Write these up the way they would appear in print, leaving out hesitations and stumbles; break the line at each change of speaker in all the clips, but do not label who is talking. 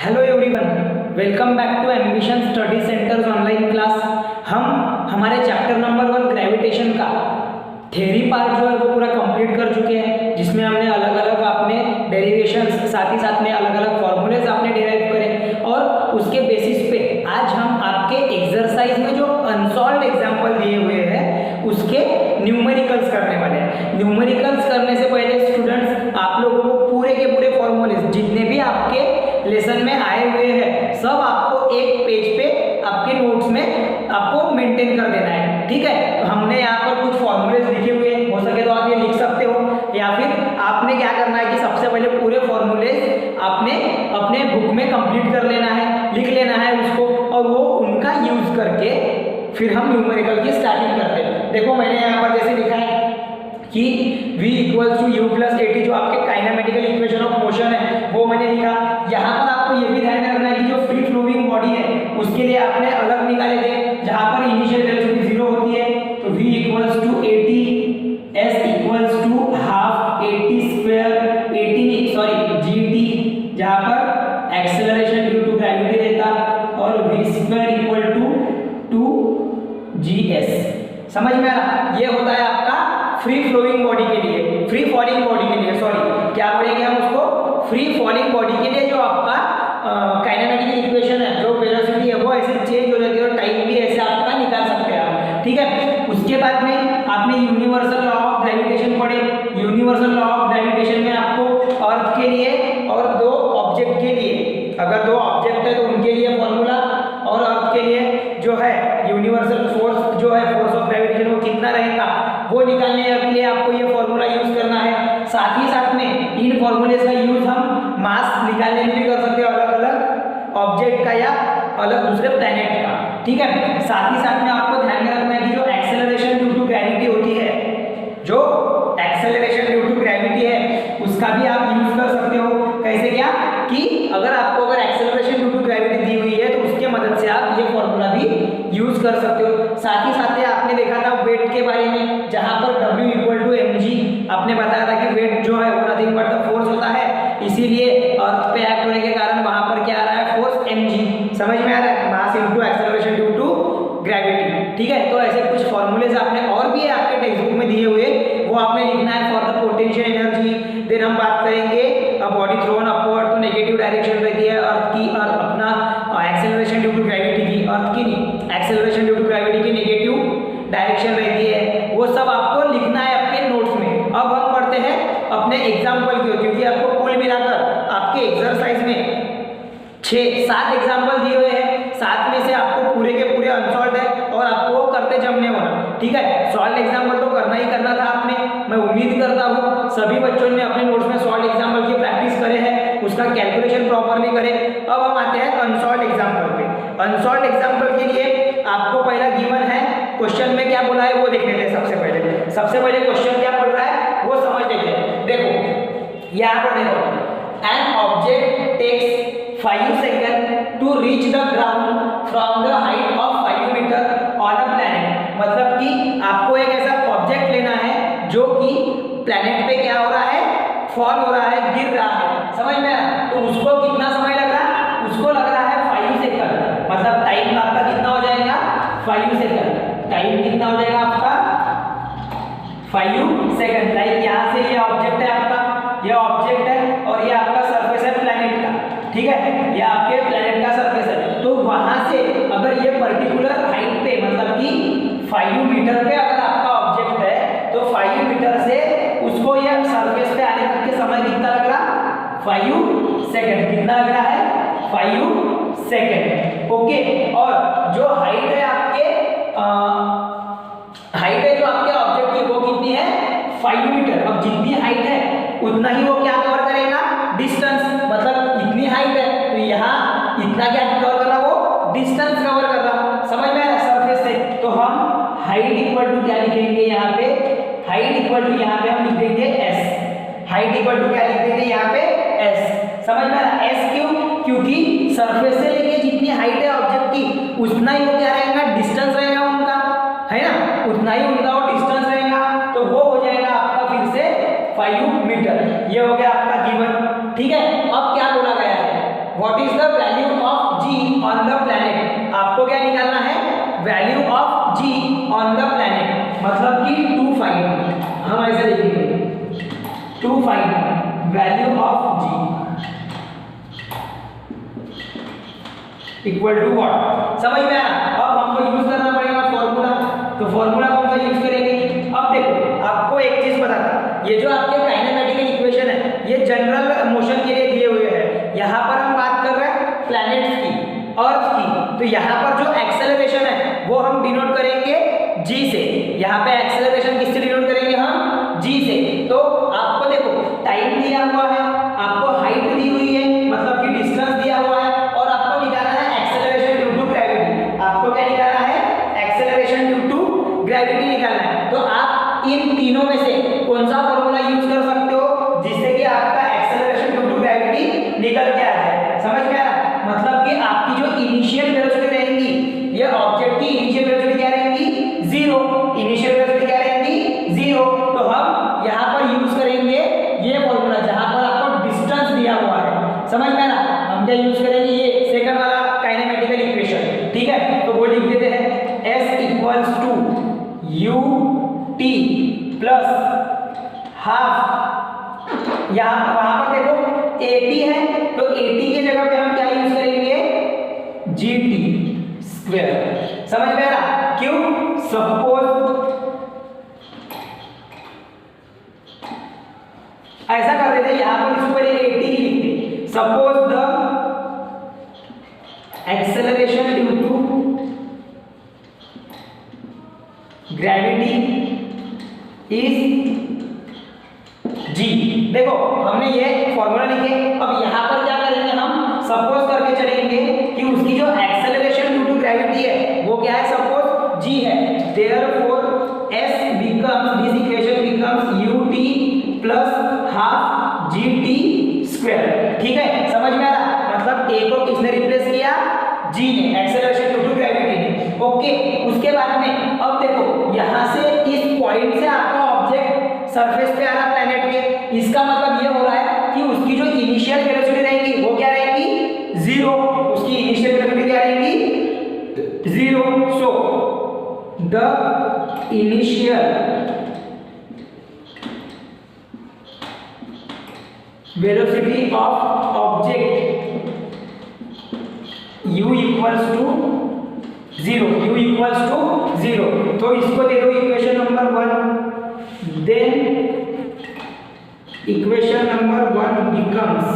Hello everyone, welcome back to ambition study centres online class. हम हमारे chapter number 1 gravitation का theory part जो है वो पूरा कंप्लीट कर चुके हैं, जिसमें हमने अलग अलग आपने डेरिवेशंस साथ ही साथ में अलग अलग फॉर्मूलेज आपने डिराइव करे और उसके बेसिस पे आज हम आपके एक्सरसाइज में जो अनसॉल्व्ड एग्जांपल दिए हुए हैं उसके न्यूमेरिकल्स करने वाले हैं। न्यूमेरिकल्स करने से पहले स्टूडेंट्स आप लोगों को पूरे के पूरे फॉर्मूलेज जितने भी आपके लेसन में आए हुए हैं सब आपको एक पेज पे आपके नोट्स में आपको मेंटेन कर देना है, ठीक है। हमने यहाँ पर कुछ फॉर्मूलेज लिखे हुए हैं, हो सके तो आप ये लिख सकते हो या फिर आपने क्या करना है कि सबसे पहले पूरे फॉर्मूलेज आपने अपने बुक में कंप्लीट कर लेना है, लिख लेना है उसको और वो उनका यूज करके फिर हम न्यूमेरिकल की स्टार्टिंग करते हैं। देखो मैंने यहाँ पर जैसे लिखा है कि v equals to U plus AT जो आपके काइनेमेटिकल इक्वेशन ऑफ मोशन है वो मैंने लिखा। यहाँ पर आपको ये भी ध्यान रखना है कि जो फ्री फ्लोइंग बॉडी है उसके लिए आपने अलग निकाले थे, जहाँ पर इनिशियल वेलोसिटी 0 होती है तो v equals to 80, s equals to half 80 square 80 sorry gt, जहाँ पर एक्सेलरेशन ड्यू टू ग्रेविटी रहता और v square equal to 2gs। समझ में आ रहा? ये होता है आपका फ्री फ्लोइंग बॉडी के लिए, फ्री फॉलिंग बॉडी के लिए, सॉरी क्या बोलेंगे हम उसको, फ्री फॉलिंग बॉडी के लिए जो आपका काइनेमेटिक इक्वेशन है, जो वेलोसिटी है वो ऐसे चेंज हो जाती है और टाइम भी ऐसे आपका निकाल सकते हैं आप, ठीक है। उसके बाद में आपने यूनिवर्सल लॉ ऑफ ग्रेविटेशन पढ़े। यूनिवर्सल लॉ ऑफ ग्रेविटेशन में आपको अर्थ के लिए और दो ऑब्जेक्ट के लिए, अगर दो ऑब्जेक्ट है तो उनके लिए फॉर्मूला और अर्थ के लिए जो है यूनिवर्सल फोर्स जो है फोर्स ऑफ ग्रेविटेशन वो कितना रहेगा वो निकालने के लिए आपको ये फॉर्मूला यूज करना है। साथ ही साथ में इन फॉर्मूलेज का यूज हम मास निकालने में भी कर सकते हैं, अलग अलग ऑब्जेक्ट का या अलग दूसरे प्लैनेट का, ठीक है। साथ ही साथ में आपको ध्यान में रखना है कि जो एक्सेलरेशन ड्यू टू ग्रेविटी होती है, जो एक्सेलरेशन ड्यू टू ग्रेविटी है उसका भी आप यूज कर सकते हो। कैसे क्या कि अगर आपको अगर एक्सेलरेशन ड्यू टू ग्रेविटी दी हुई है तो उसके मदद से आप ये फॉर्मूला भी यूज कर सकते हो। साथ ही साथ आपने देखा था वेट के बारे में, जहां पर W इक्वल टू mg आपने बताया था कि वेट जो है वो नथिंग बट द फोर्स होता है, इसीलिए अर्थ पे एक्ट होने के कारण वहां पर क्या आ रहा है, फोर्स mg। समझ में आ रहा है, mass into acceleration due to gravity, ठीक है। तो ऐसे कुछ फॉर्मूलेज आपने और भी आपके टेक्स्ट बुक में दिए हुए वो आपने लिखना है for the potential energy. Then हम बात करेंगे बॉडी थ्रोन अपवर्ड तो नेगेटिव डायरेक्शन रहती है अर्थ की, और अपना एक्सेलरेशन ड्यू टू ग्रेविटी की, अर्थ की नहीं, एक्सेलरेशन ड्यू टू ग्रेविटी की नेगेटिव डायरेक्शन रहती है, वो सब आपको लिखना है आपके नोट्स में। अब हम पढ़ते हैं अपने एग्जाम्पल की, क्योंकि आपको कुल मिलाकर आपके एक्सरसाइज में 6-7 एग्जाम्पल दिए हुए हैं, 7 में से आपको पूरे के पूरे अनसॉल्व है और आपको वो करते जमने होना, ठीक है। सॉल्व एग्जाम्पल तो करना ही करना था आपने, मैं उम्मीद करता हूँ सभी बच्चों ने अपने नोट्स में सॉल्व एग्जाम्पल की प्रैक्टिस करे हैं, उसका कैलकुलेशन प्रॉपरली करे। अब हम आते हैं अनसॉल्व एग्जाम्पल पे। अनसॉल्व एग्जाम्पल के लिए आपको पहला गिवन है, क्वेश्चन में क्या बोला है वो देख लेते हैं। सबसे पहले क्वेश्चन क्या बोल रहा है वो समझ लेते हैं। देखो यहाँ पर देखो, an object takes 5 second to reach the ground from the height of 5 metre on a planet. मतलब कि आपको एक ऐसा ऑब्जेक्ट लेना है जो कि प्लैनेट पे क्या हो रहा है, फॉल हो रहा है, गिर रहा है, समझ में आया? तो उसको कितना समय लग रहा है, उसको लग रहा है 5 सेकंड, मतलब टाइम आपका कितना हो जाएगा 5 सेकंड। टाइम कितना हो जाएगा आपका 5 सेकंड। लाइक यहाँ से ये ऑब्जेक्ट है आपका, ये ऑब्जेक्ट है और ये आपका सरफेस है प्लैनेट का, ठीक है, ये आपके प्लैनेट का सरफेस है। तो वहां से अगर ये पर्टिकुलर हाइट पे मतलब कि 5 मीटर पे अगर आपका ऑब्जेक्ट है तो 5 मीटर से उसको ये सरफेस पे आने तक के समय कितना लग रहा, 5 सेकंड। कितना लग रहा है 5 सेकंड, ओके। और जो हाइट है आपके हाइट है जो आपके ऑब्जेक्ट की वो कितनी है 5 मीटर। अब जितनी हाइट है उतना ही वो क्या कवर करेगा, डिस्टेंस, मतलब इतनी हाइट है तो यहाँ इतना क्या कवर कर रहा, वो डिस्टेंस कवर कर रहा, समझ में आया, सरफेस से। तो हम हाइट इक्वल टू क्या लिखेंगे यहाँ पे, हाइट इक्वल टू यहाँ पे हम लिख देंगे s। हाइट इक्वल टू क्या लिख देंगे यहाँ पे s। समझ में आया, s क्यों, क्योंकि सरफेस से लेके जितनी हाइट है ऑब्जेक्ट की उतना ही वो क्या रहेगा, डिस्टेंस रहेगा उनका, है ना, उतना ही उनका वो डिस्टेंस रहेगा, तो वो हो जाएगा आपका फिर से 5 मीटर। ये हो गया आपका गिवन, ठीक है। अब क्या बोला गया है what is the value of g on the planet, आपको क्या निकालना है, value of g on the planet, मतलब कि टू फाइंड, हम ऐसे लिखेंगे to find value of g equal to what, समझ में आया। अब हमको यूज करना पड़ेगा फॉर्मूला, तो फॉर्मूला कौन सा यूज करेंगे। अब देखो आपको एक चीज बताता, ये जो आपके काइनेमेटिकल इक्वेशन है ये जनरल मोशन के लिए दिए हुए हैं, यहाँ पर हम बात कर रहे हैं प्लैनेट्स की, अर्थ की, तो यहाँ पर जो एक्सेलरेशन है वो हम डिनोट करेंगे जी से, यहाँ पे एक्सेलरेशन किससे डिनोट करेंगे हम, जी से। तो आपको देखो टाइम दिया हुआ है, आपको हाइट दी हुई है, मतलब कि डिस्टेंस दिया हुआ है, और आपको निकालना है एक्सेलरेशन ड्यू टू ग्रेविटी, आपको क्या निकालना है, एक्सेलरेशन ड्यू टू ग्रेविटी निकालना है। तो आप इन तीनों में से कौन सा फॉर्मूला यूज कर सकते हो जिससे कि आपका एक्सेलरेशन ड्यू टू ग्रेविटी निकल के आ जाए, समझ में आ रहा, मतलब कि आपकी जो इनिशियल वेलोसिटी रहेगी, ये ऑब्जेक्ट की इनिशियल वेलोसिटी क्या रहेगी, जीरो, इनिशियल वेलोसिटी क्या रहेगी, जीरो। तो हम यहाँ पर यूज करेंगे ये फॉर्मूला जहाँ पर आपको डिस्टेंस दिया हुआ है, समझ में आ रहा, हम क्या यूज करेंगे, ये सेकंड वाला काइनेमेटिकल इक्वेशन, ठीक है। तो वो लिख देते हैं S equals to u t plus half, यहाँ वहां पर देखो 80 है, तो 80 की जगह पे हम क्या यूज करेंगे, GT स्क्वायर, समझ में आ रहा, क्यों, सपोज ऐसा कर देते, यहाँ पर इसको पहले 80 ही लिखते, suppose the acceleration due to gravity is G. देखो हमने ये फॉर्मूला लिखे, अब यहाँ पर क्या करेंगे, हम सपोज करके चलेंगे कि उसकी जो एक्सेलरेशन ड्यू टू ग्रेविटी है वो क्या है, सपोज जी है, therefore S becomes, this equation becomes ut plus half gt square, ठीक है, समझ में आ रहा, मतलब A को किसने रिप्लेस किया, G ने, एक्सेलरेशन ड्यू टू ग्रेविटी ने, ओके। उसके बाद में अब देखो यहाँ से इस पॉइंट से आपका ऑब्जेक्ट सरफेस पे आ रहा प्लैनेट के, इसका मतलब ये हो रहा है कि उसकी जो इनिशियल वेलोसिटी रहेगी वो क्या रहेगी, जीरो, उसकी इनिशियल वेलोसिटी क्या रहेगी, zero. So the initial velocity of object u equals to zero, u equals to zero. तो इसको दे दो equation number 1, then equation number 1 becomes,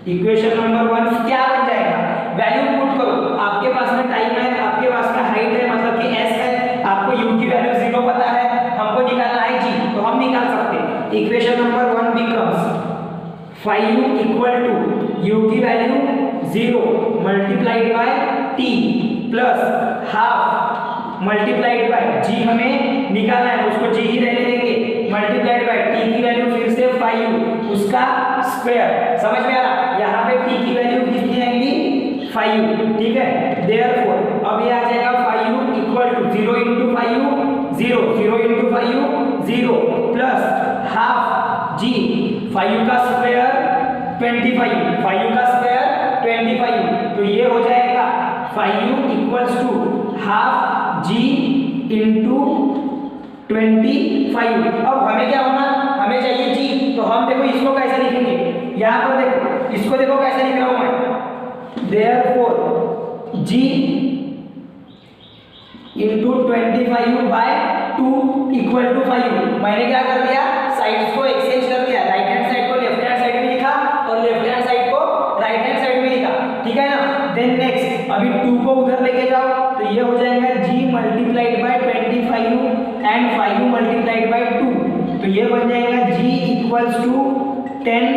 equation number 1 क्या बन जाएगा, वैल्यू पुट करो, आपके पास में टाइम है, आपके पास में हाइट है, मतलब कि s है, आपको u की वैल्यू 0 पता है, हमको निकालना है g, तो हम निकाल सकते हैं। Equation number 1 becomes 5u equal to u की value 0 multiplied by t plus half multiplied by g, हमें निकालना है, उसको g ही रहने देंगे, मल्टीप्लाइड बाय t की वैल्यू फिर से 5u, उसका स्क्वायर, समझ में आ रहा, यहाँ पे t की वैल्यू कितनी आएगी, 5u, ठीक है। देयरफॉर अब ये आ जाएगा 5u equal to 0 into 5u 0, 0 into 5u 0 plus half g, 5u का स्क्वायर 25, 5u का स्क्वायर 25, तो ये हो जाएगा 5u equals to half g into 25। अब हमें क्या होना, हमें चाहिए g, तो हम देखो इसको कैसे लिखेंगे, यहाँ पर देखो, इसको देखो कैसे लिख रहा हूँ मैं, therefore g into 25 by 2 equal to 5। मैंने क्या कर दिया, साइड्स को एक्सचेंज कर दिया, राइट हैंड साइड को लेफ्ट हैंड साइड में लिखा और लेफ्ट हैंड साइड को राइट हैंड साइड में लिखा, ठीक है ना। देन नेक्स्ट अभी 2 को उधर लेके जाओ, तो ये हो जाएगा g multiplied by 25 and 5 multiplied by 2, तो ये बन जाएगा g इक्वल्स टू 10,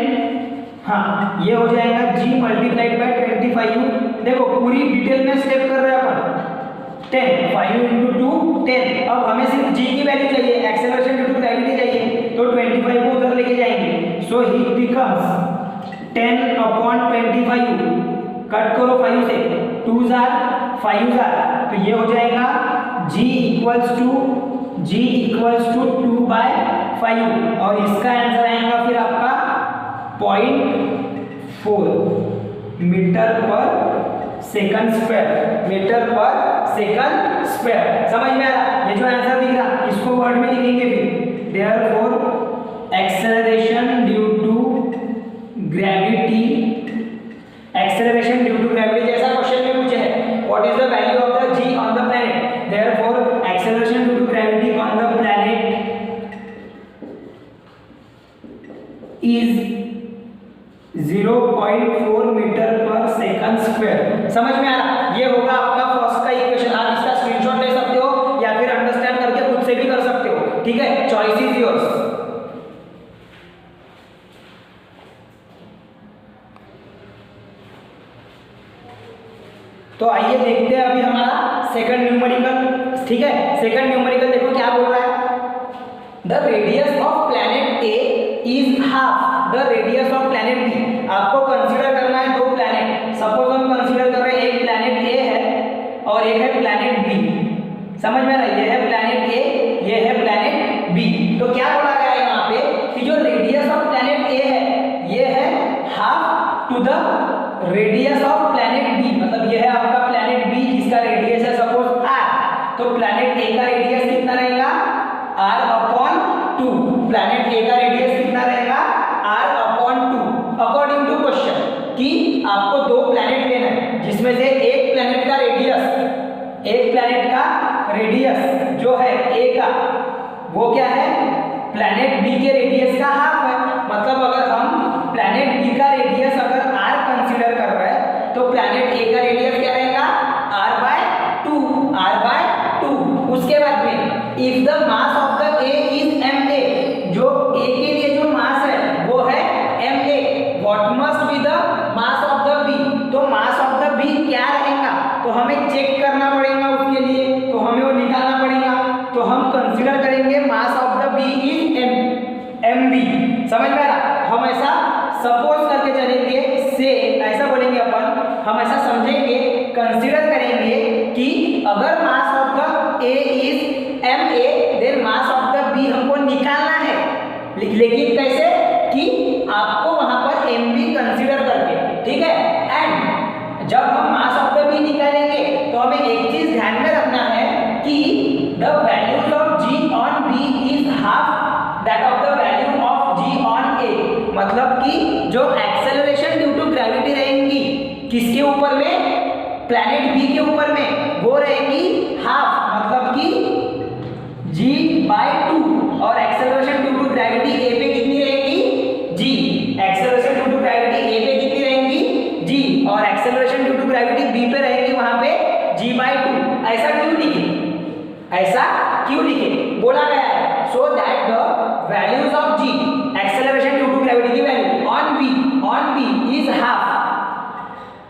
हाँ ये हो जाएगा g मल्टीप्लाइड बाय 25। देखो पूरी डिटेल में स्टेप कर रहे हैं अपन, 10, 5 इंटू 2 10। अब हमें सिर्फ g की वैल्यू चाहिए, एक्सेलरेशन ड्यू टू ग्रेविटी चाहिए, तो 25 को उधर लेके जाएंगे, सो ही बिकम्स 10 अपॉन 25, कट करो 5 से, 2 जार 5 जार, तो ये हो जाएगा g इक्वल्स टू 2 बाय 5, और इसका आंसर आएगा फिर आपका 0.4, मीटर पर सेकंड स्क्वायर, मीटर पर सेकंड स्क्वायर। समझ में आ रहा? ये जो आंसर दिख रहा इसको वर्ड में लिखेंगे फिर therefore acceleration due to gravity, acceleration due to gravity जैसा क्वेश्चन में पूछे है what is the value of the g on the planet, therefore acceleration due to gravity on the planet is 0.4 metre पर second square. समझ में आ रहा? ये होगा आपका फर्स्ट का इक्वेशन। आप इसका स्क्रीनशॉट ले सकते हो या फिर अंडरस्टैंड करके खुद से भी कर सकते हो, ठीक है, चॉइस इज योर्स। तो आइए देखते हैं अभी हमारा सेकंड न्यूमेरिकल, ठीक है। सेकंड न्यूमेरिकल देखो क्या बोल रहा है, the radius of planet A is half the radius of planet B. आपको कंसीडर करना है दो प्लैनेट, सपोज हम कंसीडर कर रहे हैं एक प्लैनेट ए है और एक है प्लैनेट बी। समझ में आ रहा है? ये है प्लैनेट ए, ये है प्लैनेट बी। तो क्या बोला गया है यहाँ पे कि जो रेडियस ऑफ प्लैनेट ए है ये है half to the radius of planet B, मतलब ये है आपका प्लैनेट बी जिसका रेडियस है सपोज आर। तो प्लैनेट ए का रेडियस कितना रहेगा r अपॉन 2, प्लैनेट ए का रेडियस कितना रहेगा r upon 2 according to question कि आपको दो प्लैनेट लेना है जिसमें से एक प्लैनेट का रेडियस जो है ए का वो क्या है प्लैनेट बी के रेडियस का हाफ है। मतलब अगर हम प्लैनेट बी का रेडियस अगर r कंसीडर कर रहे हैं तो प्लैनेट ए का रेडियस क्या रहेगा r/2। उसके बाद में if the mass of the A is ma, जो ए के लिए जो मास है वो है ma, what must be the mass of the B. तो मास ऑफ द बी क्या रहेगा तो हमें चेक करना पड़ेगा, उसके लिए तो हमें वो निकालना पड़ेगा। तो हम कंसीडर करेंगे mass of the B is mb। समझ में आ रहा? हम ऐसा सपोज करके चलेंगे, से ऐसा बोलेंगे अपन, हम ऐसा समझेंगे कंसीडर करेंगे कि अगर mass of the A is ma then mass of the B हमको निकालना है, लेकिन कैसे कि आपको वहां पर mb कंसीडर करके, ठीक है। एंड जब हम मास ऑफ द बी निकालेंगे तो हमें एक चीज ध्यान में रखना है कि the values of g on b is half that of the value of g on a। मतलब कि जो एक्सेलरेशन ड्यू टू ग्रेविटी रहेंगी किसके ऊपर में, प्लैनेट बी के ऊपर में, वो रहेगी हाफ, मतलब कि g/2। और acceleration due to gravity a पे कितनी रहेगी g, acceleration due to gravity a पे कितनी रहेंगी g, और acceleration due to gravity b पे रहेगी वहां पे g/2। ऐसा क्यों लिखे बोला गया है so that the values of g, acceleration due to gravity की value on b is half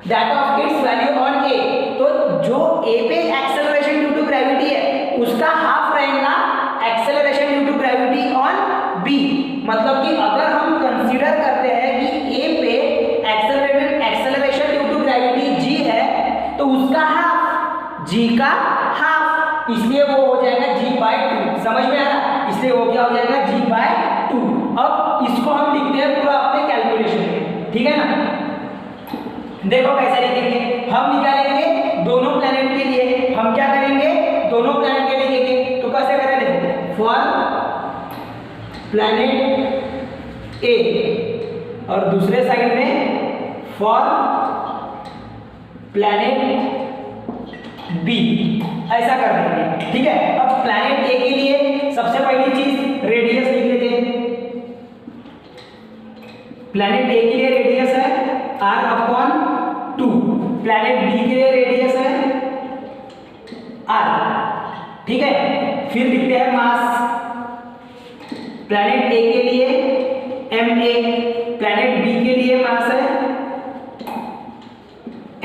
that of its value on a। तो जो a पे एक्सेलरेशन ड्यू टू ग्रेविटी है उसका हाफ रहेगा acceleration due to gravity on b। मतलब कि अगर हम कंसीडर करते हैं कि a पे acceleration due to gravity g है तो उसका हाफ g का हाफ, इसलिए वो हो जाएगा g/2। समझ में आ रहा? इसलिए वो क्या हो जाएगा g/2। अब इसको हम लिखते हैं पूरा अपने कैलकुलेशन में, ठीक है ना। देखो कैसे लिखेंगे, हम निकालेंगे दोनों प्लैनेट के लिए, हम क्या करेंगे दोनों प्लैनेट के लिए लिखेंगे। तो कैसे करेंगे, फॉर प्लैनेट ए और दूसरे साइड में फॉर प्लैनेट बी, ऐसा कर देंगे, ठीक है। अब प्लैनेट ए के लिए सबसे पहली चीज रेडियस लिख लेते हैं। प्लैनेट ए के लिए रेडियस है r/2, प्लैनेट बी के लिए रेडियस है r, ठीक है। फिर लिखते हैं मास, प्लैनेट ए के लिए ma, प्लैनेट बी के लिए मास है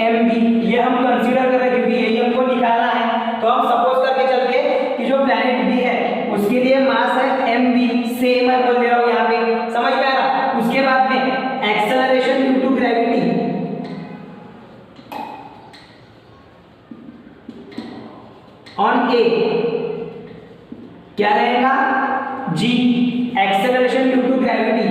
mb। ये हम कंसीडर कर रहे हैं क्योंकि यही हमको निकालना है। तो हम सपोज करके चलते कि जो प्लैनेट बी है उसके लिए मास है mb, सेम है बोल दे रहा हूं यहाँ पे, समझ में आ रहा। उसके बाद में acceleration due to gravity on A क्या रहेगा g, acceleration due to gravity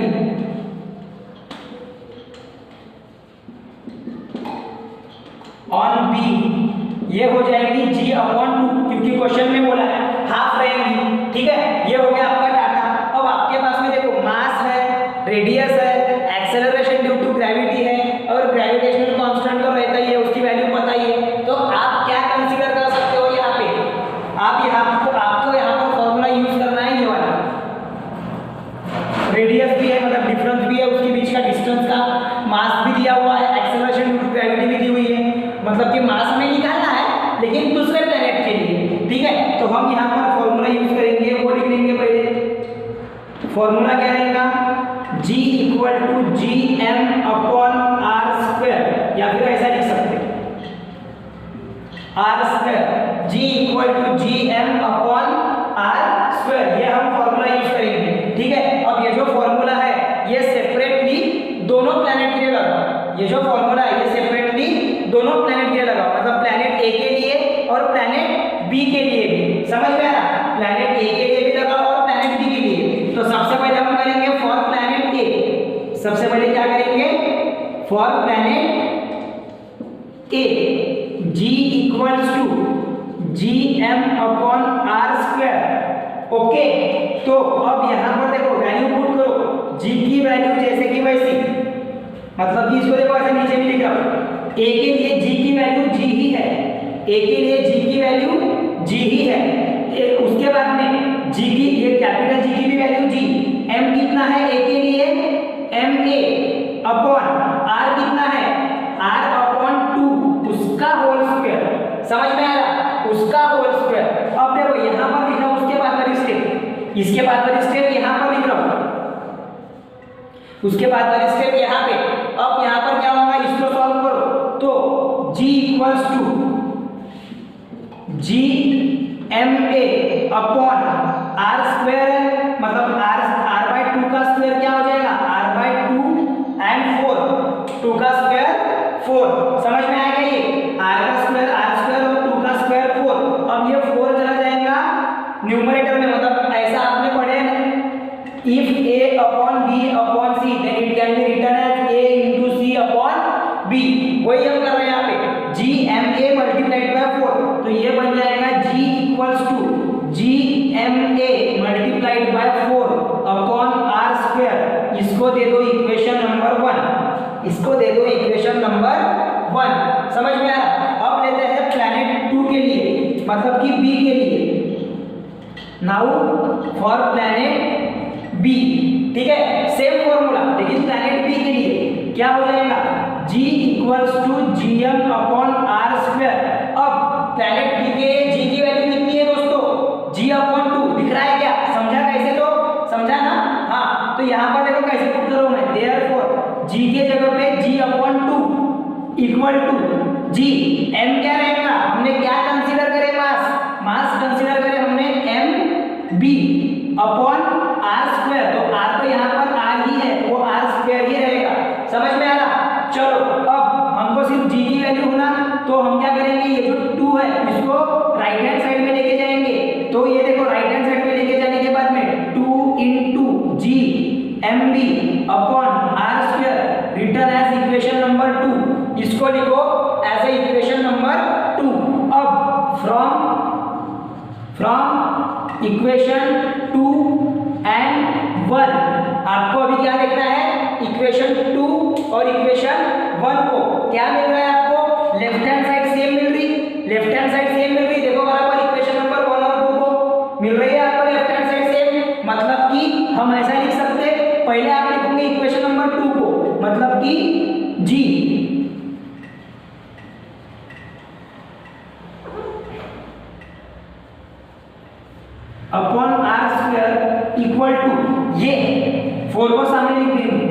ये हो जाएगी g/2, क्योंकि क्वेश्चन में बोला है हाफ रहेंगी, ठीक है। ये हो गया आपका डाटा। अब आपके पास में देखो मास है, रेडियस है, एक्सेलरेशन ड्यू टू ग्रेविटी है, और ग्रेविटेशनल कांस्टेंट तो रहता ही है, उसकी वैल्यू पता ही है। तो आप क्या कंसीडर कर सकते हो यहाँ पे, आपको यहाँ पर फॉर्मूला यूज करना है ये वाला। रेडियस भी है, मतलब डिफरेंस भी है उसके बीच का, डिस्टेंस का, मास भी दिया हुआ है, एक्सेलरेशन ड्यू टू ग्रेविटी भी दी हुई है, मतलब कि मास हमें निकालना है लेकिन दूसरे प्लेनेट के लिए, ठीक है। तो हम यहाँ पर फॉर्मूला यूज करेंगे, वो लिख लेंगे पहले। फॉर्मूला क्या रहेगा, G = Gm/r², या फिर ऐसा लिख सकते हैं r², G = Gm/r², ये हम फॉर्मूला यूज करेंगे, ठीक है। अब ये जो फॉर्मूला है ये सेपरेटली दोनों प्लैनेट के लिए लगा, ये जो फॉर्मूला है ये सेपरेटली दोनों प्लैनेट के लिए लगा, मतलब प्लैनेट ए के लिए और प्लैनेट बी के लिए भी, समझ में आ रहा, प्लैनेट ए के लिए भी लगा और प्लैनेट बी के लिए। तो सबसे पहले हम करेंगे फॉर प्लैनेट ए, सबसे पहले क्या करेंगे, for planet A G = Gm/r², okay. तो अब यहाँ पर देखो वैल्यू पुट करो, G की वैल्यू जैसे कि वैसी, मतलब कि इसको देखो ऐसे नीचे भी लिख रहा हूँ, A के लिए G की वैल्यू G ही है, A के लिए G की वैल्यू G ही है। उसके बाद में G की, ये कैपिटल G की भी वैल्यू G, M कितना है A के लिए, Ma/r कितना है, r/2, उसका होल स्क्वायर, समझ में आ रहा, उसका होल स्क्वायर। अब देखो यहाँ पर लिख रहा हूँ उसके बाद वाली स्टेप, इसके बाद वाली स्टेप यहाँ पर लिख रहा हूँ, उसके बाद वाली स्टेप यहाँ पे। अब यहाँ पर क्या होगा, इसको सॉल्व करो, तो G = Gma/r², मतलब r/2 का स्क्वायर क्या हो जाएगा, r/2 and 4, 2 का स्क्वायर 4, समझ में आएगा, ये r का स्क्वायर r² और 2 का स्क्वायर 4। अब ये 4 चला जाएगा न्यूमरेटर में, मतलब ऐसा आपने पढ़े ना, if a/b/c then it can be written as a into c/b, वही हम कर रहे हैं यहाँ पे, Gma × 4, तो ये बन जाएगा G = Gma × 4/r²। इसको दे दो इक्वेशन नंबर 1, इसको दे दो इक्वेशन नंबर 1, समझ में आ रहा। अब लेते हैं प्लैनेट 2 के लिए, मतलब कि B के लिए। नाउ फॉर प्लैनेट B, ठीक है, सेम फॉर्मूला लेकिन प्लैनेट B के लिए क्या हो जाएगा, G = Gm/r²। अब प्लैनेट B के G की वैल्यू कितनी है दोस्तों, G/2, दिख रहा है क्या, समझा कैसे, तो समझा ना, हाँ। तो यहाँ पर देखो कैसे पुट करूँ मैं, देयरफॉर G के जगह पे G/2 = G, M क्या रहेगा, हमने क्या कंसीडर करे, मास कंसीडर करे हमने mb/r², तो r तो यहाँ पर r ही है, वो r² ही रहेगा, समझ में आ रहा। चलो अब हमको सिर्फ G की वैल्यू होना, तो हम क्या करेंगे, ये जो 2 है इसको राइट हैंड साइड में लेके जाएंगे। तो ये देखो राइट हैंड साइड में लेके जाने के बाद में 2 × Gmb/r² return as equation number 2, इसको लिखो एज ए इक्वेशन नंबर 2। अब फ्रॉम इक्वेशन 2 and 1 आपको अभी क्या देखना है, इक्वेशन 2 और इक्वेशन 1 को क्या मिल रहा है आपको, लेफ्ट हैंड साइड सेम मिल रही, लेफ्ट हैंड साइड सेम मिल रही, देखो बराबर इक्वेशन नंबर 1 और 2 को मिल रही है आपको लेफ्ट हैंड साइड सेम, मतलब कि हम ऐसा लिख सकते, पहले आप लिखोगे इक्वेशन नंबर 2 को, मतलब कि G upon r² equal to, ये 4 को सामने लिख देंगे,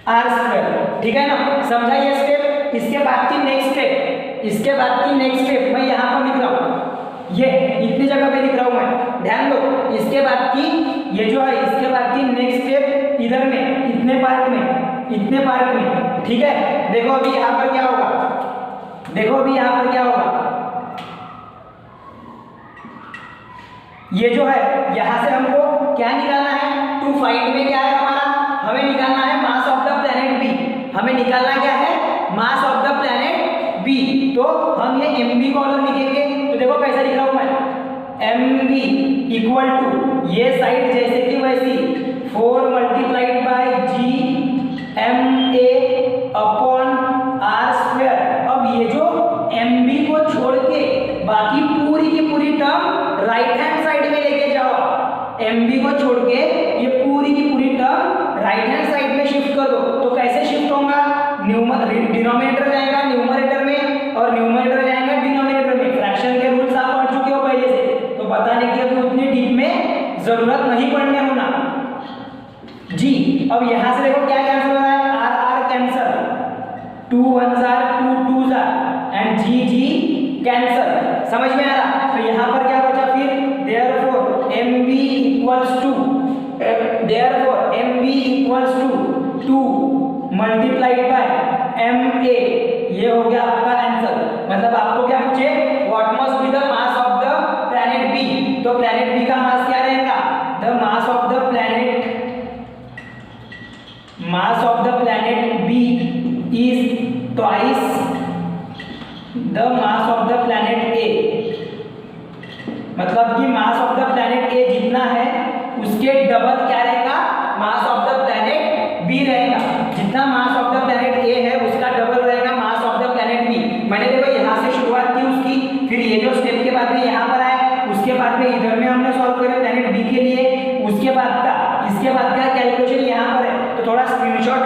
r², ठीक है ना, समझा ये स्टेप। इसके बाद की नेक्स्ट स्टेप, इसके बाद की नेक्स्ट स्टेप मैं यहाँ पर लिख रहा हूँ, ये इतनी जगह पे लिख रहा हूँ मैं, ध्यान दो। इसके बाद की ये जो है, इसके बाद की नेक्स्ट स्टेप इधर में, इतने पार्ट में, ठीक है। देखो अभी यहाँ पर क्या होगा, देखो अभी यहाँ पर क्या होगा, ये जो है यहाँ से हमको क्या निकालना है, टू फाइंड में क्या है हमारा, हमें निकालना है mass of the planet B, हमें निकालना क्या है, तो हम ये mb को अलग लिखेंगे। तो देखो कैसा लिख रहा हूं मैं, mb इक्वल टू ये साइड जैसे कि वैसी 4 multiplied by G M A upon R square. अब ये जो mb को छोड़ के बाकी पूरी की पूरी टर्म राइट हैंड साइड में लेके जाओ। mb को छोड़ के ये पूरी की पूरी टर्म राइट हैंड साइड में शिफ्ट कर दो। तो कैसे शिफ्ट होगा, डिनोमिनेटर जाएगा न्यूमरेटर में और न्यूमरेटर जाएगा डिनोमिनेटर में। फ्रैक्शन के रूल्स आप पढ़ चुके हो पहले से, तो बताने की अभी उतनी डीप में जरूरत नहीं पड़ने होना जी। अब यहां से देखो क्या कैंसिल हो रहा है, R R cancel, 2 1s are 2 2s are and G G cancel. समझ में आ रहा। तो यहां पर क्या बचा फिर, therefore mb equals to 2 multiplied by ma, ये हो गया आपका आंसर। मतलब आपको क्या पूछे, what must be the mass of the planet B. तो प्लैनेट बी का मास क्या रहेगा, the mass of the planet B is twice the mass of the planet A. मतलब कि mass of the planet A जितना है उसके double क्या रहेगा, mass of the planet B रहेगा। जितना mass of the planet A है उसका डबल रहेगा mass of the planet B. मैंने देखो यहाँ से शुरुआत की उसकी, फिर ये जो स्टेप के बाद में यहाँ पर आए, उसके बाद में इधर में हमने सॉल्व किया प्लैनेट बी के लिए, उसके बाद का इसके बाद का कैलकुलेशन यहाँ पर है। तो थोड़ा स्क्रीनशॉट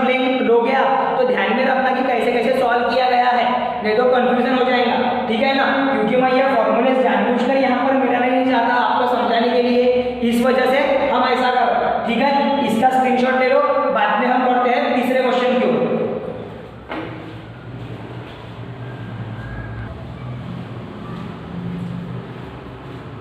लोगे आप तो ध्यान में रखना कि कैसे कैसे सॉल्व किया गया है, नहीं तो कंफ्यूजन हो जाएगा, ठीक है ना। क्योंकि मैं ये फॉर्मूले जानबूझकर यहाँ पर मिटाना नहीं चाहता आपको समझाने के लिए, इस वजह से हम ऐसा कर रहे हैं, ठीक है। इसका स्क्रीनशॉट ले लो, बाद में हम पढ़ते हैं तीसरे क्वेश्चन की ओर।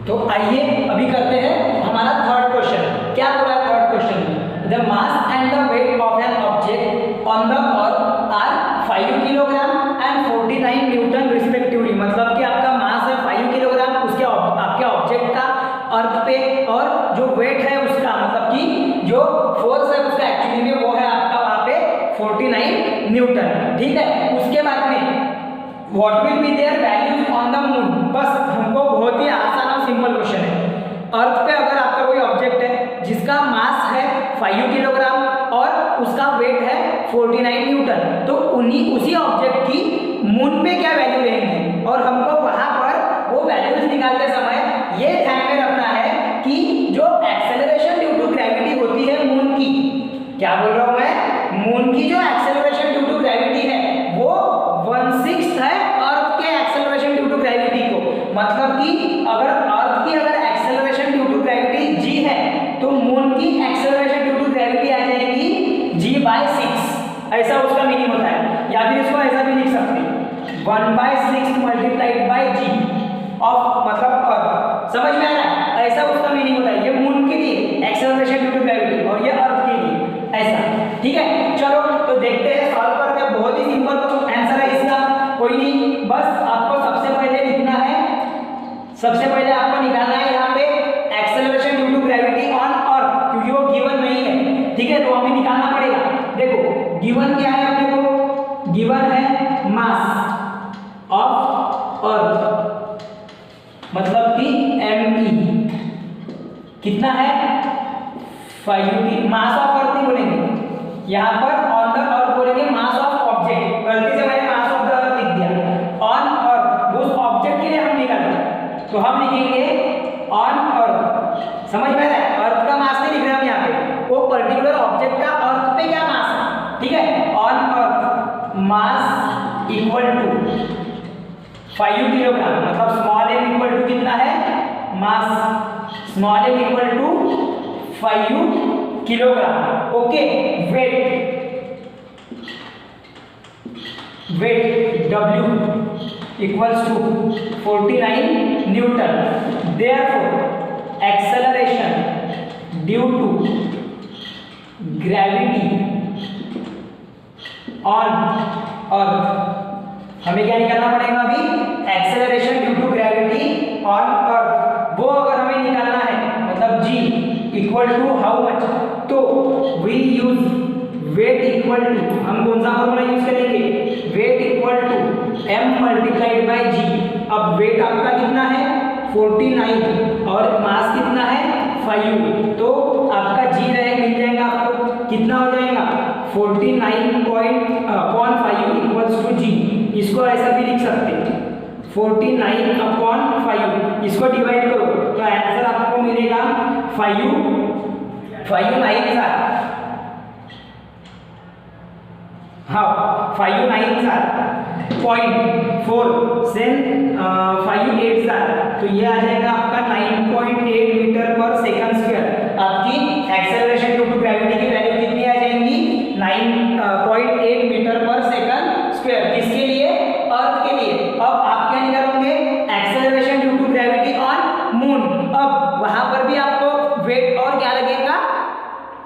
तो आइए अभी करते हैं हमारा थर्ड क्वेश्चन। क्या बोला है थर्ड क्वेश्चन में, the mass and the weight of an object on the earth are 5 kilogram and 49 newton respectively. मतलब कि आपका मास है 5 किलोग्राम उसके आपके ऑब्जेक्ट का अर्थ पे, और जो वेट है उसका मतलब कि जो फोर्स है उसका एक्चुअली में वो है आपका वहां पे 49 न्यूटन, ठीक है। उसके बाद में what will be there values on the moon. बस हमको बहुत ही आसान और सिंपल क्वेश्चन है। अर्थ पे अगर आपका कोई ऑब्जेक्ट है जिसका मास है 5 किलोग्राम और उसका वेट है 49 न्यूटन, तो उसी ऑब्जेक्ट की मून पे क्या वैल्यू रहेंगी, और हमको वहां पर वो वैल्यूज निकालते समय ये ध्यान में रखना है कि जो एक्सेलरेशन ड्यू टू ग्रेविटी होती है मून की, क्या बोल रहा हूं मैं, मून की जो एक्सेलरेशन ड्यू टू ग्रेविटी है वो 1/6 है अर्थ के एक्सेलरेशन ड्यू टू ग्रेविटी को। मतलब कि अगर अर्थ की अगर acceleration due to gravity g है तो मून की एक्सेलरेशन ड्यू टू ग्रेविटी आ जाएगी g/6, ऐसा उसका मीनिंग होता है। या फिर इसको ऐसा भी लिख सकते हैं 1/6 मल्टीप्लाइड बाय g ऑफ मतलब अर्थ। समझ में आ रहा है, ऐसा उसका मीनिंग होता है। ये मून के लिए एक्सेलरेशन ड्यू टू ग्रेविटी और ये अर्थ के लिए ऐसा, ठीक है। चलो तो देखते हैं, सॉल्व करते हैं। बहुत ही सिंपल आंसर है इसका, कोई नहीं, बस आपको सबसे पहले लिखना है, सबसे पहले आपको निकालना है यहाँ पे acceleration due to gravity on earth, क्योंकि वो गिवन नहीं है, ठीक है। तो हमें निकालना पड़ेगा। देखो गिवन क्या है अपने को, गिवन है मास ऑफ अर्थ, मतलब कि me कितना है 5 की, मास ऑफ अर्थ नहीं बोलेंगे यहाँ पर, ऑन द अर्थ बोलेंगे, मास ऑफ ऑब्जेक्ट, गलती से मैंने मास ऑफ द अर्थ लिख दिया, ऑन अर्थ उस ऑब्जेक्ट के लिए हम निकालेंगे, तो हम लिखेंगे ऑन अर्थ। समझ में आ रहा है, अर्थ का मास नहीं लिख रहे हम यहाँ पे, वो पर्टिकुलर ऑब्जेक्ट का अर्थ पे क्या मास है, ठीक है। On earth mass equal to 5 kilogram, मतलब स्मॉल m इक्वल टू कितना है, mass small m equal to 5 kilogram, okay. Weight W equals to 49 newton. Therefore acceleration due to gravity on earth, हमें क्या निकालना पड़ेगा अभी, acceleration due to gravity on earth, वो अगर हमें निकालना है मतलब g equal to how much, तो वी वेट इक्वल टू, हम कौन सा फॉर्मूला यूज करेंगे, weight equal to m multiplied by g। अब वेट आपका कितना है 49 और मास कितना है 5, तो आपका g मिल जाएगा आपको, कितना हो जाएगा 49.5 इक्वल्स टू g। इसको ऐसा भी लिख सकते हैं 49/5, इसको डिवाइड करो तो आंसर आपको मिलेगा 5 9 हाँ 5 9 0.4 से 5 8 तो ये आ जाएगा आपका 9.8 मीटर पर सेकंड स्क्वायर। आपकी एक्सेलरेशन ड्यू टू ग्रेविटी की वैल्यू कितनी आ जाएंगी 9.8 मीटर पर सेकंड स्क्वायर। किसके लिए, अर्थ के लिए। अब आप क्या निकालोगे, acceleration due to gravity on moon. अब वहां पर भी आपको वेट और क्या लगेगा,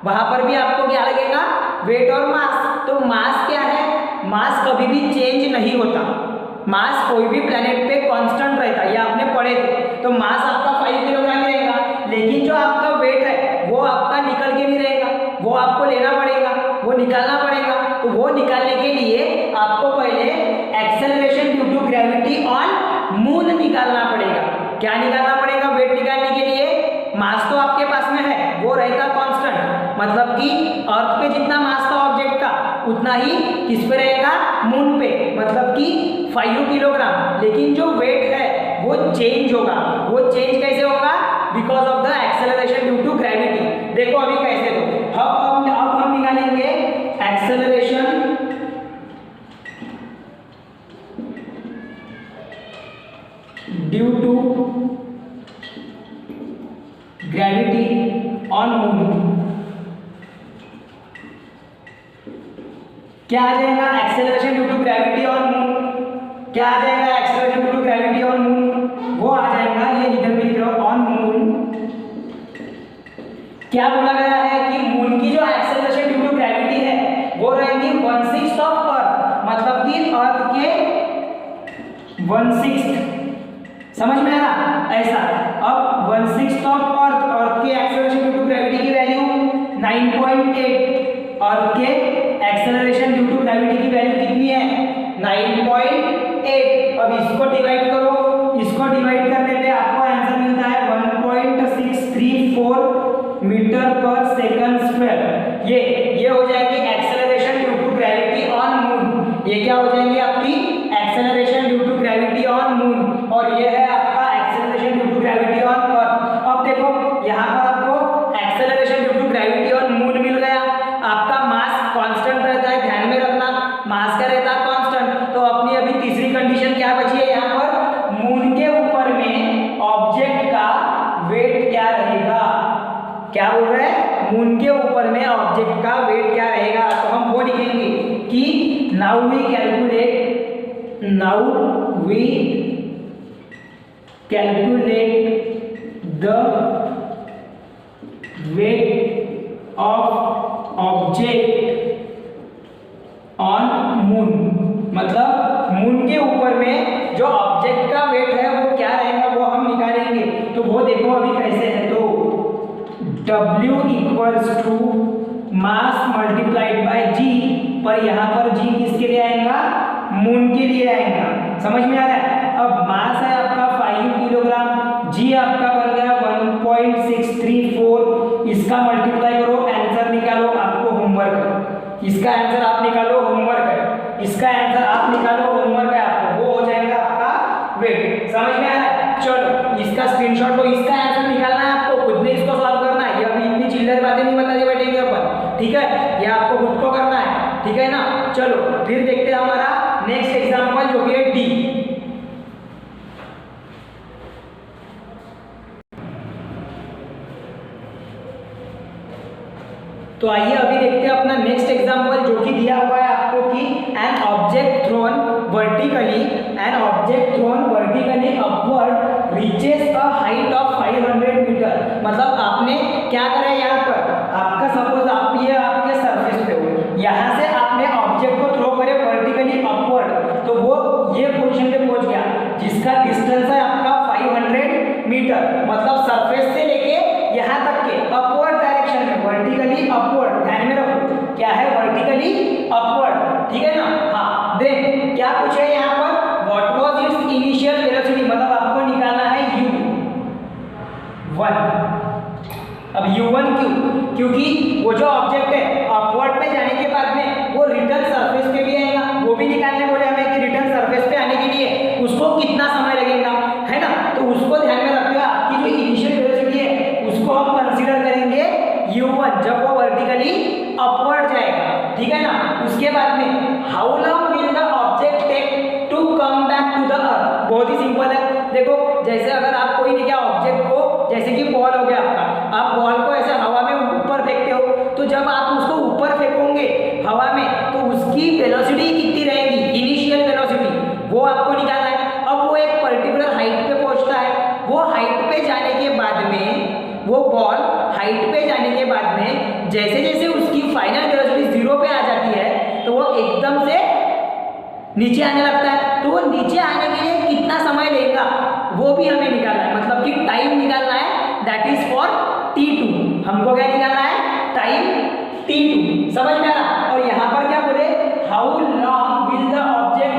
वहां पर भी आपको क्या लगेगा, वेट और मास। तो मास क्या है, मास कभी भी चेंज नहीं होता, मास कोई भी प्लेनेट पे कांस्टेंट रहता है, ये आपने पढ़े थे। तो मास आपका 5 किलोग्राम ही रहेगा, लेकिन जो आपका वेट है वो आपका निकल के नहीं रहेगा, वो आपको लेना पड़ेगा, वो निकालना पड़ेगा। तो वो निकालने के लिए आपको पहले acceleration due to gravity on moon निकालना पड़ेगा। क्या निकालना पड़ेगा वेट निकालने के लिए, मास तो आपके पास में है, वो रहेगा कांस्टेंट, मतलब कि अर्थ पे जितना मास था ऑब्जेक्ट का उतना ही किस पे रहेगा, मून पे, मतलब कि 5 किलोग्राम। लेकिन जो वेट है वो चेंज होगा। वो चेंज कैसे होगा, because of the acceleration due to gravity. देखो अभी कैसे, तो अब हम निकालेंगे acceleration due to gravity on moon. क्या आ जाएगा, acceleration due to gravity on moon, क्या आ जाएगा acceleration due to gravity on moon, वो आ जाएगा, ये इधर भी लिख रहा हूं, ऑन मून। क्या बोला गया है कि मून की जो एक्सेलरेशन ड्यू टू ग्रेविटी है वो रहेगी 1/6 ऑफ अर्थ, मतलब कि अर्थ के 1/6। समझ में आ रहा ऐसा। अब 1/6 ऑफ अर्थ के एक्सेलरेशन ड्यू टू ग्रेविटी की वैल्यू 9.8, अर्थ के एक्सेलरेशन ड्यू टू ग्रेविटी की वैल्यू कितनी है 9.8। अब इसको डिवाइड करो, इसको डिवाइड करने पे आपको आंसर मिलता है 1.634 मीटर पर सेकंड स्क्वायर। ये हो जाएगी acceleration due to gravity on moon. ये क्या हो जाएंगी आपकी acceleration due to gravity on moon, और ये है आपका acceleration due to gravity on earth. अब देखो यहाँ पर आपको acceleration due to gravity on moon मिल गया। आपका मास कांस्टेंट रहता है, ध्यान में रखना, मास का रहता है कांस्टेंट। तो अपनी अभी तीसरी कंडीशन क्या बची है यहाँ पर, मून के ऊपर में ऑब्जेक्ट का वेट क्या रहेगा। क्या बोल रहे हैं, मून के ऊपर में ऑब्जेक्ट का वेट क्या रहेगा। तो हम वो लिखेंगे कि now we calculate the weight of object on moon. मतलब मून के ऊपर में जो ऑब्जेक्ट का वेट है वो क्या रहेगा, वो हम निकालेंगे। तो वो देखो अभी कैसे है, तो W equals to mass multiplied by G, पर यहाँ पर G किसके लिए आएगा, मून के लिए आएगा। समझ में आ रहा है। अब मास है आपका 5 किलोग्राम, G आपका बन गया 1.634, इसका मल्टीप्लाई करो, आंसर निकालो। आपको होमवर्क, इसका आंसर आप निकालो, होमवर्क है, इसका आंसर आप निकालो, होमवर्क है आपको, वो हो जाएगा आपका वेट। समझ में आ रहा है। चलो इसका स्क्रीनशॉट लो, इसका आंसर निकालना है आपको, खुद ने इसको सॉल्व करना है। ये अभी इतनी चिल्लर बातें नहीं बतानी बैठेंगे अपन, ठीक है, ये आपको खुद को करना है, ठीक है ना। चलो फिर देखते हैं हमारा नेक्स्ट एग्जांपल जो कि है डी। तो आइए अभी देखते हैं अपना नेक्स्ट एग्जांपल जो कि दिया हुआ है आपको कि an object thrown vertically upward reaches a height of 500 metre. मतलब आपने क्या करा है, यहाँ पर आपका सपोज आप ये आपके सरफेस पे हो, यहाँ से आपने ऑब्जेक्ट को थ्रो करे वर्टिकली अपवर्ड, तो वो ये पोजीशन पे पहुंच गया जिसका डिस्टेंस है आपका 500 मीटर। मतलब सरफेस से लेके यहाँ तक के अपवर्ड डायरेक्शन में, वर्टिकली अपवर्ड, ध्यान में रखो। क्या है, वर्टिकली अपवर्ड, ठीक है ना। हाँ, देन क्या पूछा है यहाँ पर, what was it's initial velocity, मतलब आपको निकालना है u1। अब u1 क्योंकि वो जो ऑब्जेक्ट है अपवर्ड पे जाने के बाद में वो रिटर्न सरफेस पे भी आएगा, वो भी निकालने बोले हमें कि रिटर्न सरफेस पे आने के लिए उसको कितना समय लगेगा, है ना। तो उसको ध्यान में रखते हुए आपकी जो इनिशियल वेलोसिटी है उसको हम कंसीडर करेंगे u1 जब वो वर्टिकली अपवर्ड जाएगा, ठीक है ना। उसके बाद में how long will the object take to come back to the earth, बहुत ही सिंपल है। देखो जैसे अगर आप कोई नहीं क्या ऑब्जेक्ट को, जैसे कि बॉल हो गया आपका, आप बॉल को ऐसे हवा में ऊपर फेंकते हो, तो जब आप उसको ऊपर फेंकोगे हवा में तो उसकी वेलोसिटी कितनी रहेगी, इनिशियल वेलोसिटी, वो आपको निकालना है। अब वो एक पर्टिकुलर हाइट पे पहुंचता है, वो हाइट पे जाने के बाद में, वो बॉल हाइट पे जाने के बाद में जैसे जैसे उसकी फाइनल वेलोसिटी 0 पे आ जाती है तो वो एकदम से नीचे आने लगता है। तो वो नीचे आने के लिए कितना समय लेगा वो भी हमें निकालना है, मतलब कि टाइम निकालना है, दैट इज फॉर t2। हमको क्या निकालना है, टाइम t2, समझ में आ रहा। और यहाँ पर क्या बोले, how long will the object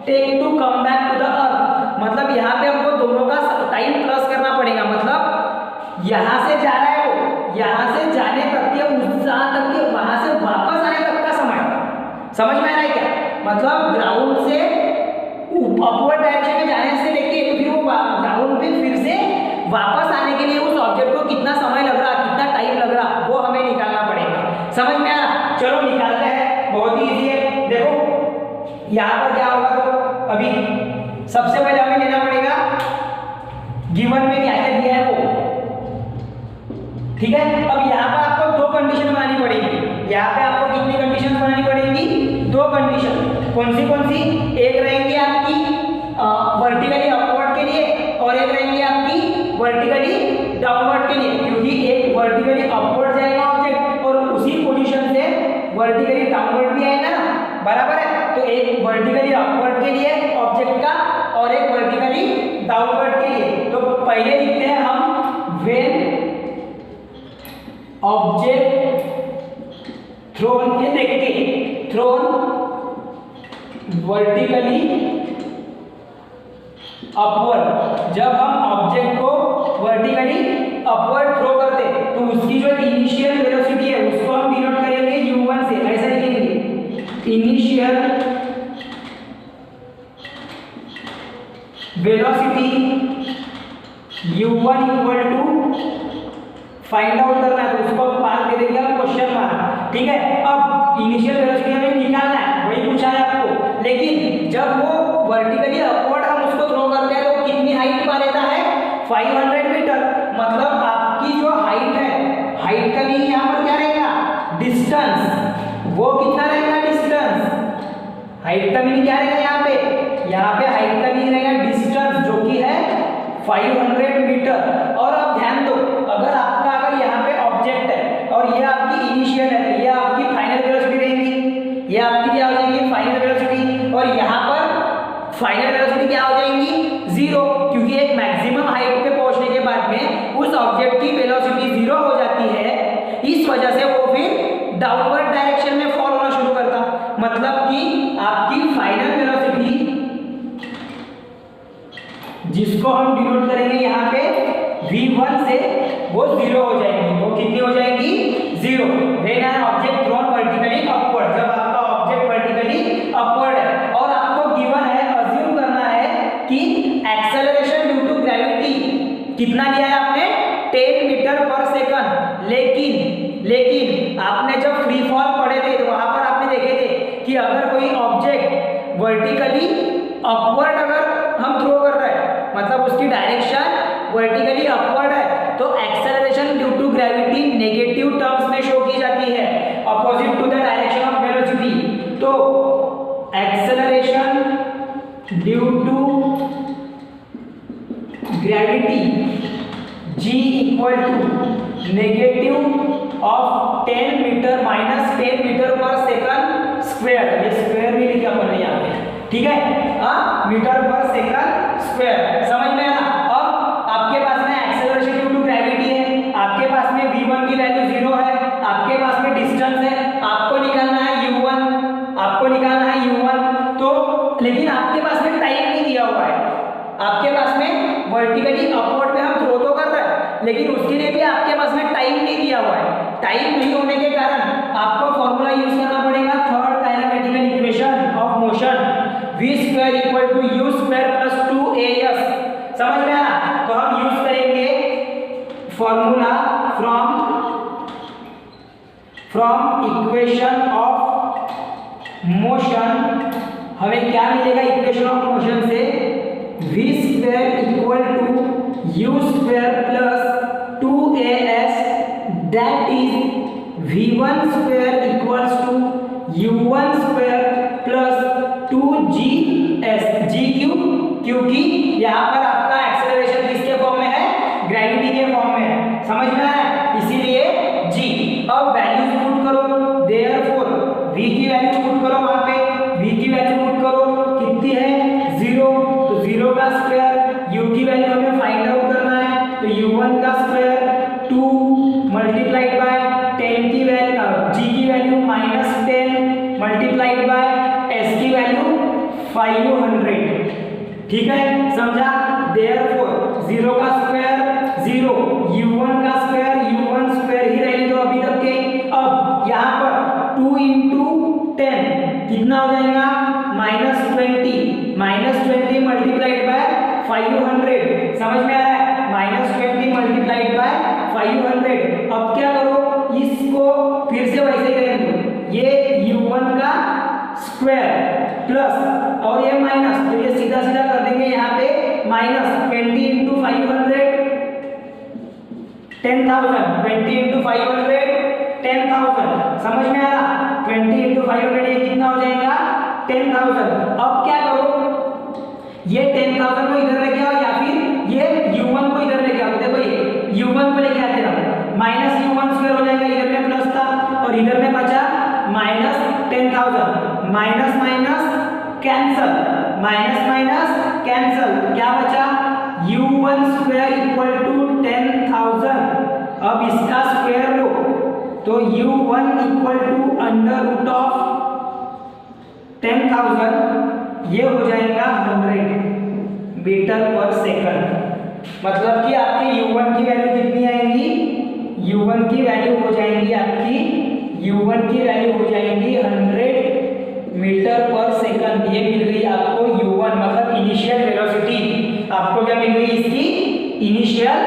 take to come back to the earth, मतलब यहाँ पे हमको दोनों का टाइम प्लस करना पड़ेगा, मतलब यहाँ से जा रहा है वो, यहाँ से जाने तक के उस तक के, वहां से वापस आने तक का समय, समझ में आ रहा है क्या, मतलब ग्राउंड से अपवर्ड डायरेक्शन में जाने से लेके फिर वो ग्राउंड पे फिर से वापस आने के लिए उस ऑब्जेक्ट को कितना समय लग रहा, कितना टाइम लग रहा, वो हमें निकालना पड़ेगा, समझ में आ रहा। चलो निकालते हैं, बहुत ही इजी है। देखो यहाँ पर क्या होगा, तो अभी सबसे पहले हमें लेना पड़ेगा गिवन में क्या क्या दिया है वो, ठीक है। अब यहाँ पर आपको दो कंडीशन बनानी पड़ेगी, यहाँ पे आपको कितनी कंडीशन बनानी पड़ेगी, दो कंडीशन। कौन सी, एक रहेंगी आपकी वर्टिकली अपवर्ड के लिए और एक रहेंगी आपकी वर्टिकली डाउनवर्ड के लिए, क्योंकि एक वर्टिकली अपवर्ड जाएगा ऑब्जेक्ट और उसी पोजीशन से वर्टिकली डाउनवर्ड भी आएगा ना, बराबर है। तो एक वर्टिकली अपवर्ड के लिए ऑब्जेक्ट का और एक वर्टिकली डाउनवर्ड के लिए। तो पहले लिखते हैं हम, व्हेन ऑब्जेक्ट थ्रोन, ये देखिए थ्रोन वर्टिकली अपवर्ड, जब हम ऑब्जेक्ट को वर्टिकली अपवर्ड थ्रो करते तो उसकी जो इनिशियल वेलोसिटी है उसको हम डिनोट करेंगे u1 से, ऐसा लिखेंगे initial velocity u1 equal to, find out करना है तो उसको मार्क दे देंगे हम क्वेश्चन मार्क, ठीक है। अब इनिशियल वेलोसिटी हमें निकालना है, वही पूछा है आपको, लेकिन जब वो वर्टिकली अपवर्ड हम उसको थ्रो करते हैं तो कितनी हाइट पा लेता है, 500 मीटर, मतलब आपकी जो हाइट है, हाइट का भी यहाँ पर क्या रहेगा, डिस्टेंस, वो कितना रहेगा डिस्टेंस, हाइट का भी क्या रहेगा यहाँ पे हाइट का भी रहेगा डिस्टेंस जो कि है 500 मीटर। और अब ध्यान दो, अगर आपका अगर यहाँ पे ऑब्जेक्ट है और ये आपकी इनिशियल है तो ये आपकी फाइनल वेलोसिटी रहेगी, ये आपकी क्या हो जाएगी फाइनल वेलोसिटी, और यहाँ पर फाइनल वेलोसिटी क्या हो जाएगी 0, क्योंकि एक मैक्सिमम हाइट पे पहुंचने के बाद में उस ऑब्जेक्ट की वेलोसिटी 0 हो जाती है, इस वजह से वो फिर डाउनवर्ड डायरेक्शन में फॉल होना शुरू करता, मतलब कि आपकी फाइनल वेलोसिटी जिसको हम डिनोट करेंगे यहाँ पे v1 से, वो 0 हो जाएगी, वो कितनी हो जाएगी 0। When an object thrown vertically upward, जब आपका ऑब्जेक्ट वर्टिकली अपवर्ड है और आपको गिवन है, अज्यूम करना है कि एक्सेलरेशन ड्यू टू ग्रेविटी कितना लिया है आपने 10 मीटर पर सेकंड, लेकिन आपने जब फ्री फॉल पढ़े थे तो वहां पर आपने देखे थे कि अगर कोई ऑब्जेक्ट वर्टिकली अपवर्ड अगर हम थ्रो कर रहे हैं, मतलब उसकी डायरेक्शन वर्टिकली अपवर्ड है, तो acceleration due to gravity negative terms में शो की जाती है, opposite to the direction of velocity. तो acceleration due to gravity g equal to negative of 10 metre minus 10 metre पर सेकंड स्क्वायर, ये स्क्वायर भी लिखा अपन ने यहाँ पे, ठीक है, मीटर पर सेकंड स्क्वायर, समझ में आया। अब आपके पास में एक्सेलरेशन ड्यू टू ग्रेविटी है, आपके पास में v1 की वैल्यू 0 है, आपके पास में डिस्टेंस है, आपको लेकिन आपके पास में टाइम नहीं दिया हुआ है। आपके पास में वर्टिकली अपवर्ड में हम थ्रो तो कर रहे हैं, लेकिन उसके लिए भी आपके पास में टाइम नहीं दिया हुआ है। टाइम नहीं होने के कारण आपको फॉर्मूला यूज करना पड़ेगा third kinematical equation of motion, v square equal to u square plus 2as। समझ में आया? तो हम यूज करेंगे formula from equation of motion. हमें क्या मिलेगा इक्वेशन ऑफ मोशन से? v square equal to u square plus 2as that is v1 square equals to u1 square plus 2gs। g क्यों? क्योंकि यहाँ पर आपका एक्सेलरेशन किसके फॉर्म में है? ग्रेविटी के फॉर्म में है। समझ में आया? इसीलिए g। अब वैल्यूज पुट करो, देयरफॉर v की वैल्यू पुट करो, वहां पे v की वैल्यू पुट करो, कितनी है? 0। तो 0 का स्क्वायर, u की वैल्यू हमें फाइंड आउट करना है, तो u1 का स्क्वायर 2 मल्टीप्लाइड बाय 10 की वैल्यू, g की वैल्यू -10 मल्टीप्लाइड बाय s की वैल्यू 500। ठीक है, समझा? देयरफॉर 0 का स्क्वायर 0, u1 का स्क्वायर ही रहने दो अभी तक के। अब यहाँ पर 2 × 10 कितना हो जाएगा? -20 मल्टीप्लाइड बाय 500। समझ में आ रहा है? -20 मल्टीप्लाइड बाय 500। अब क्या करो, इसको फिर से वैसे ही रहने दो, ये u1 का स्क्वायर प्लस और ये माइनस, तो ये सीधा सीधा कर देंगे यहाँ पे -20 × 500 10,000, 20 × 500 10,000। समझ में आ रहा? 20 × 500 ये कितना हो जाएगा? 10,000। अब क्या करो, ये 10,000 को इधर लेके आओ या फिर ये u1 को इधर लेके आओ। देखो ये u1 को लेके आते रहो, -u1 स्क्वायर हो जाएगा, इधर में प्लस था और इधर में बचा -10,000। माइनस माइनस कैंसल, क्या बचा? u1 square equal to 10,000। अब इसका स्क्वायर लो, तो u1 equal to under root of 10,000, ये हो जाएगा 100 मीटर पर सेकंड। मतलब कि आपके u1 की वैल्यू कितनी आएंगी? u1 की वैल्यू हो जाएंगी आपकी 100 मीटर पर सेकंड। ये मिल गई आपको u1, मतलब इनिशियल वेलोसिटी। आपको क्या मिल गई? इसकी इनिशियल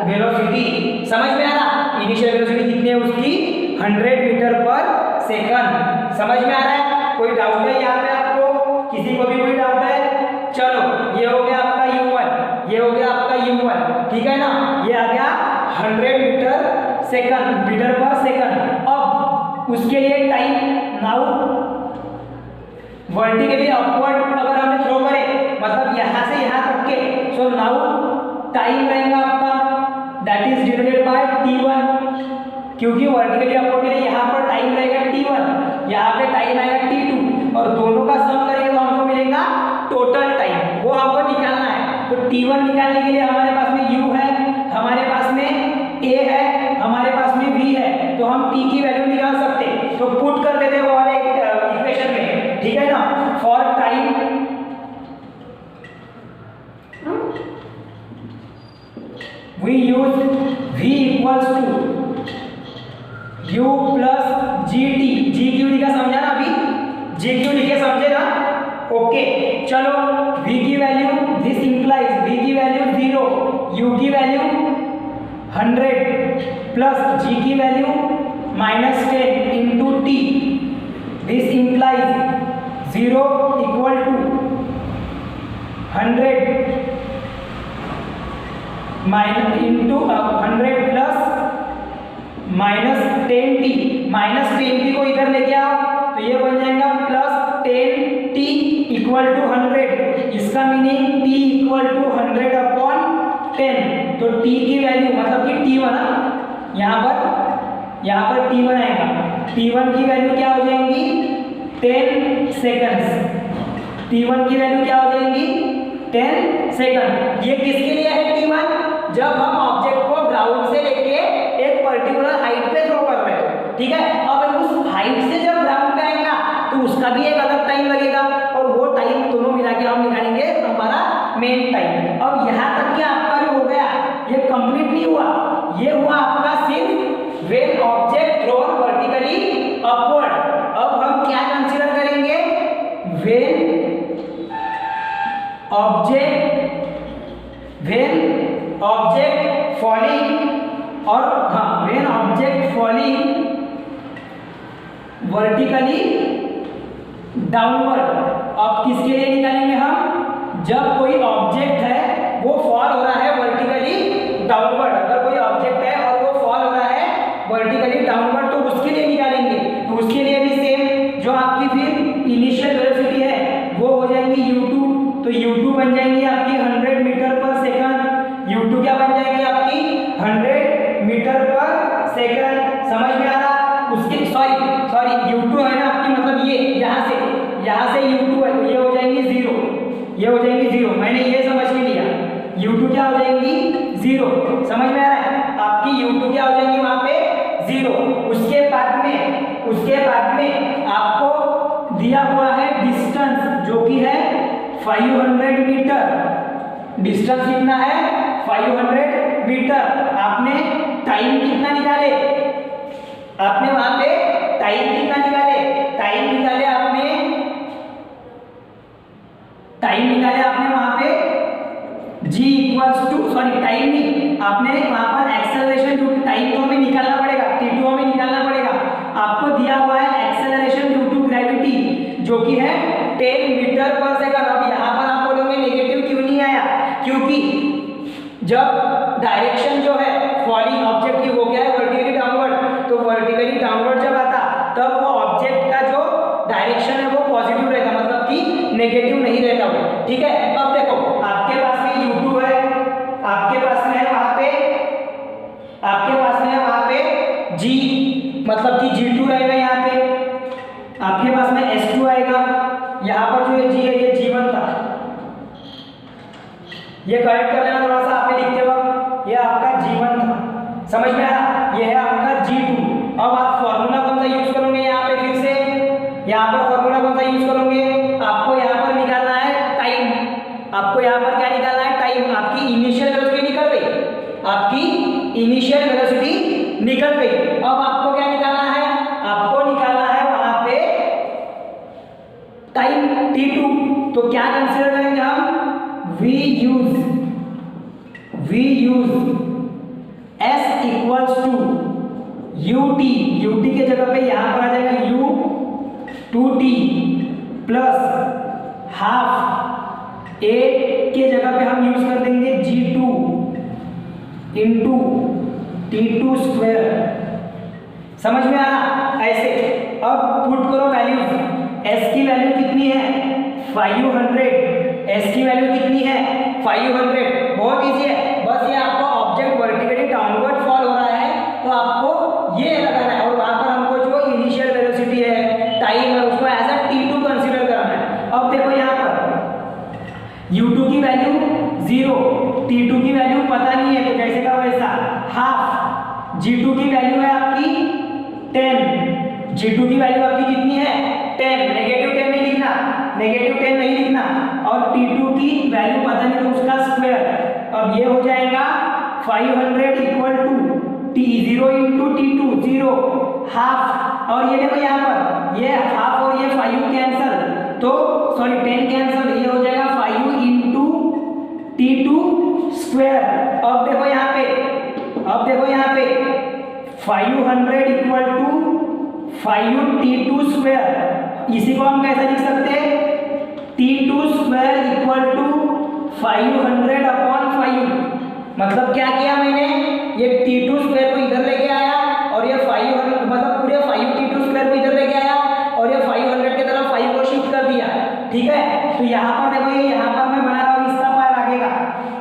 वेलोसिटी। समझ में आ रहा? इनिशियल वेलोसिटी कितनी है उसकी? 100 मीटर पर सेकंड। समझ में आ रहा है? कोई डाउट है यहाँ पे आपको? किसी को भी कोई डाउट है? चलो, ये हो गया आपका u1, ये हो गया आपका u1, ठीक है ना? ये आ गया 100 मीटर पर सेकंड। अब उसके लिए टाइम नाउ वर्टिकली अपवर्ड अगर हमने थ्रो करे, मतलब यहाँ से यहाँ तक के, सो नाउ टाइम रहेगा आपका that is divided by t1, क्योंकि वर्टिकली अपवर्ड के लिए यहाँ पर टाइम रहेगा t1, यहाँ पे टाइम आएगा t2, और दोनों का सम करेंगे तो हमको मिलेगा टोटल टाइम, वो हमको निकालना है। तो t1 निकालने के लिए हमारे पास में u है, हमारे पास में a है, हमारे पास में v है, तो हम t की वैल्यू निकाल सकते हैं। तो पुट कर देते हैं वो वाले इक्वेशन में, ठीक है ना? For time we use v equals to u plus gt। g क्यों लिखा समझा ना? अभी g क्यों लिखे समझे ना? ओके, चलो v की वैल्यू, दिस इंप्लाइज v की वैल्यू 0, u की वैल्यू 100 प्लस g की value -10 into t, this implies 0 equal to 100 into 100 plus -10t। -10t को इधर लेके आओ तो ये बन जाएगा +10t इक्वल टू 100। इसका मीनिंग t इक्वल टू 100/10। तो t की वैल्यू मतलब कि t1, यहाँ पर t1 आएगा। t1 की वैल्यू क्या हो जाएंगी? 10 सेकंड्स। t1 की वैल्यू क्या हो जाएंगी? 10 सेकंड। ये किसके लिए है t1? जब हम ऑब्जेक्ट को ग्राउंड से लेके एक पर्टिकुलर हाइट पे थ्रो कर रहे हैं, ठीक है? अब उस हाइट से जब ग्राउंड पे आएगा तो उसका भी एक अलग टाइम लगेगा, और वो टाइम दोनों फॉलिंग वर्टिकली डाउनवर्ड। अब किसके लिए निकालेंगे हम? जब कोई ऑब्जेक्ट है वो फॉल हो रहा है वर्टिकली डाउनवर्ड, अगर कोई ऑब्जेक्ट है और वो फॉल हो रहा है वर्टिकली डाउनवर्ड तो उसके लिए निकालेंगे। तो उसके लिए भी सेम, जो आपकी फिर इनिशियल वेलोसिटी है वो हो जाएंगी u2, तो u2 बन जाएंगी आपकी 100 मीटर पर सेकंड। u2 क्या बन जाएंगी आपकी 100 मीटर पर सेकंड। समझ में आ रहा? उसके सॉरी u2 है ना आपकी, मतलब ये यहाँ से u2 है तो ये हो जाएंगी 0, ये हो जाएंगी 0। मैंने ये समझ में लिया, u2 क्या हो जाएंगी 0। समझ में आ रहा है? आपकी u2 क्या हो जाएंगी वहां पे 0। उसके बाद में आपको दिया हुआ है डिस्टेंस जो कि है 500 मीटर। डिस्टेंस कितना है? 500 मीटर। आपने टाइम कितना निकाले? आपने वहां पे टाइम कितना निकाले? टाइम निकाले आपने वहां पे टाइम नहीं, आपने वहां पर एक्सेलरेशन, जो टाइम तो हमें निकालना पड़ेगा, t2 हमें निकालना पड़ेगा। आपको दिया हुआ है एक्सेलरेशन ड्यू टू ग्रेविटी जो कि है 10 मीटर पर सेकंड। अब यहाँ पर आप बोलोगे नेगेटिव क्यों नहीं आया? क्योंकि जब डायरेक्शन जो है फॉलिंग ऑब्जेक्ट की वो क्या है वर्टिकली डाउनवर्ड, तो वर्टिकली डाउनवर्ड जब आता तब वो ऑब्जेक्ट का जो डायरेक्शन है वो पॉजिटिव रहता, मतलब कि नेगेटिव नहीं रहता वो। ठीक है, अब देखो आपके पास में u2 है, आपके पास में है वहां पे g, मतलब कि g2 रहेगा यहाँ पे, आपके पास में s2 आएगा। यहाँ पर जो ये g है ये g1 था, ये करेक्ट कर लेना थोड़ा सा आपने लिखते वक्त, ये आपका g1 था। समझ में आ रहा? ये है आपका g2। अब आप फॉर्मूला कौन सा यूज करोगे यहाँ पे? फिर से यहाँ पर फॉर्मूला कौन सा यूज करोगे? आपको यहाँ पर निकालना है टाइम। आपको यहाँ पर क्या निकालना है? टाइम। आपकी इनिशियल वेलोसिटी निकल गई, अब आपको क्या निकालना है? आपको निकालना है वहां पे टाइम t2। तो क्या कंसीडर करेंगे हम? we use s equals to ut की जगह पे यहां पर आ जाएगा u2t प्लस हाफ 8 के जगह पे हम यूज कर देंगे g2 इंटू t2 स्क्वायर। समझ में आ रहा? ऐसे अब पुट करो वैल्यूज। s की वैल्यू कितनी है? 500। s की वैल्यू कितनी है? 500। बहुत इजी है, बस ये आपको ऑब्जेक्ट वर्टिकली डाउनवर्ड फॉल हो रहा है तो आपको ये लगाना है, और वहां पर हमको जो इनिशियल वेलोसिटी है, टाइम है, उसको एज अ t2 कंसीडर करना है। अब देखो यहाँ पर u2 की वैल्यू 0, t2 की वैल्यू पता नहीं है, तो कैसे का वैसा हाफ। g2 की वैल्यू है आपकी 10, g2 की वैल्यू आपकी कितनी है? 10। नेगेटिव 10 नहीं लिखना, और t2 की वैल्यू पता नहीं तो उसका स्क्वायर। अब ये हो जाएगा 500 equal to 0 into t2 0 half. और ये देखो यहाँ पर ये हाफ और ये 5 कैंसल, तो 10 कैंसल, ये हो जाएगा 5 इंटू t2 स्क्वायर। अब देखो यहाँ पे 500 इक्वल टू 5 t2 स्क्वायर। इसी को हम कैसे लिख सकते हैं? t2 square equal to 500 upon 5। मतलब क्या किया मैंने? ये t2 स्क्वायर को इधर लेके आया और ये 500, मतलब पूरे 5 t2 स्क्वायर को इधर लेके आया और ये 500 की तरफ 5 को शिफ्ट कर दिया। ठीक है, तो यहाँ पर देखो, ये यहाँ पर मैं बना रहा हूँ, इसका पार्ट आगे का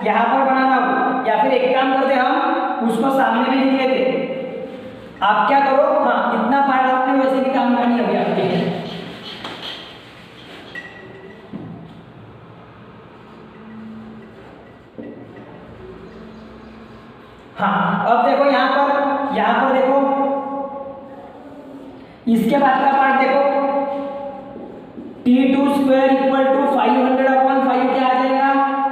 यहाँ पर बना रहा हूँ, या फिर एक काम करते हम उसको सामने भी लिख लेते। आप क्या करो, हाँ इतना पार्ट आपने वैसे भी काम करनी है अभी आपके। हाँ अब देखो यहाँ पर देखो, इसके बाद का पार्ट देखो, t2 square equal to 500 upon 5 क्या आ जाएगा?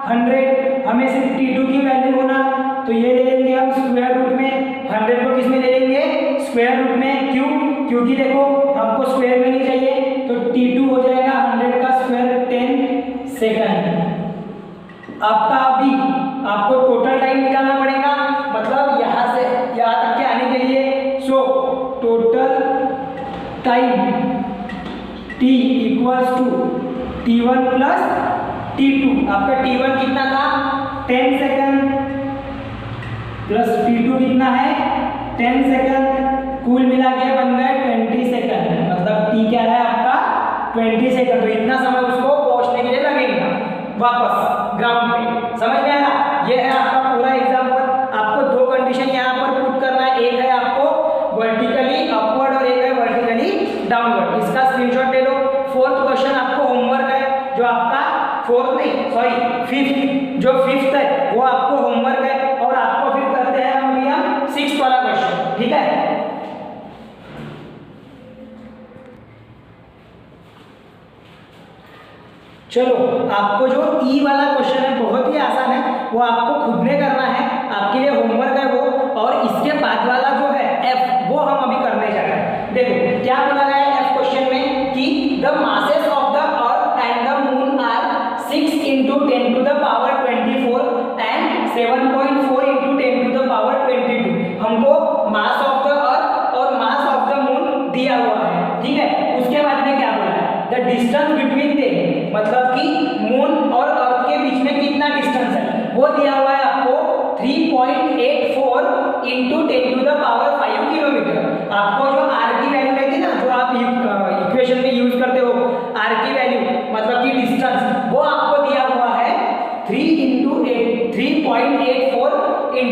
100। हमें सिर्फ t2 की वैल्यू होना, तो ये ले लेंगे हम स्क्वायर रूट में। 100 को किस में ले लेंगे? स्क्वायर रूट में। क्यों? क्योंकि देखो हमको स्क्वायर में नहीं चाहिए, तो t2 हो जाएगा 100 का स्क्वायर 10 सेकंड। आपको टोटल टाइम निकालना पड़ेगा, मतलब यहाँ से यहाँ तक के आने के लिए so total time t equals to t1 plus t2। आपका t1 कितना था 10 सेकंड प्लस t2 कितना है 10 सेकंड, कुल मिला के बन गए 20 सेकंड। मतलब t क्या है आपका 20 सेकंड। तो इतना समय उसको पहुंचने के लिए लगेगा वापस ग्राउंड पे। समझ में आया? ये है आपका पूरा एग्जांपल। आपको दो कंडीशन यहाँ पर पुट करना है, एक है आपको वर्टिकली अपवर्ड और एक है वर्टिकली डाउनवर्ड। इसका स्क्रीनशॉट ले लो। फोर्थ क्वेश्चन आपको होमवर्क है, जो आपका फोर्थ नहीं सॉरी फिफ्थ, जो फिफ्थ है वो आपको होमवर्क है। और आपको फिर करते हैं हम सिक्स्थ वाला क्वेश्चन, ठीक है? चलो, आपको जो ई वाला क्वेश्चन है बहुत ही आसान है, वो आपको खुद ने करना है, आपके लिए होमवर्क है वो। और इसके बाद वाला जो है एफ, वो हम अभी करने जा रहे हैं। देखो क्या बोला गया है एफ क्वेश्चन में कि the masses of the earth and the moon are 6 × 10⁻24 and 7.4 × 10⁻22। हमको मास ऑफ द अर्थ और मास ऑफ द मून दिया हुआ है, ठीक है? उसके बाद में क्या बोला है द डिस्टेंस बिटवीन देम, मतलब कि मून और अर्थ के बीच में कितना डिस्टेंस है वो दिया हुआ है आपको 3.84 × 10⁵ किलोमीटर। आपको जो आर की वैल्यू रहती है ना, जो आप इक्वेशन में यूज करते हो आर की वैल्यू मतलब कि डिस्टेंस, वो आपको दिया हुआ है 3.84 × 10⁵।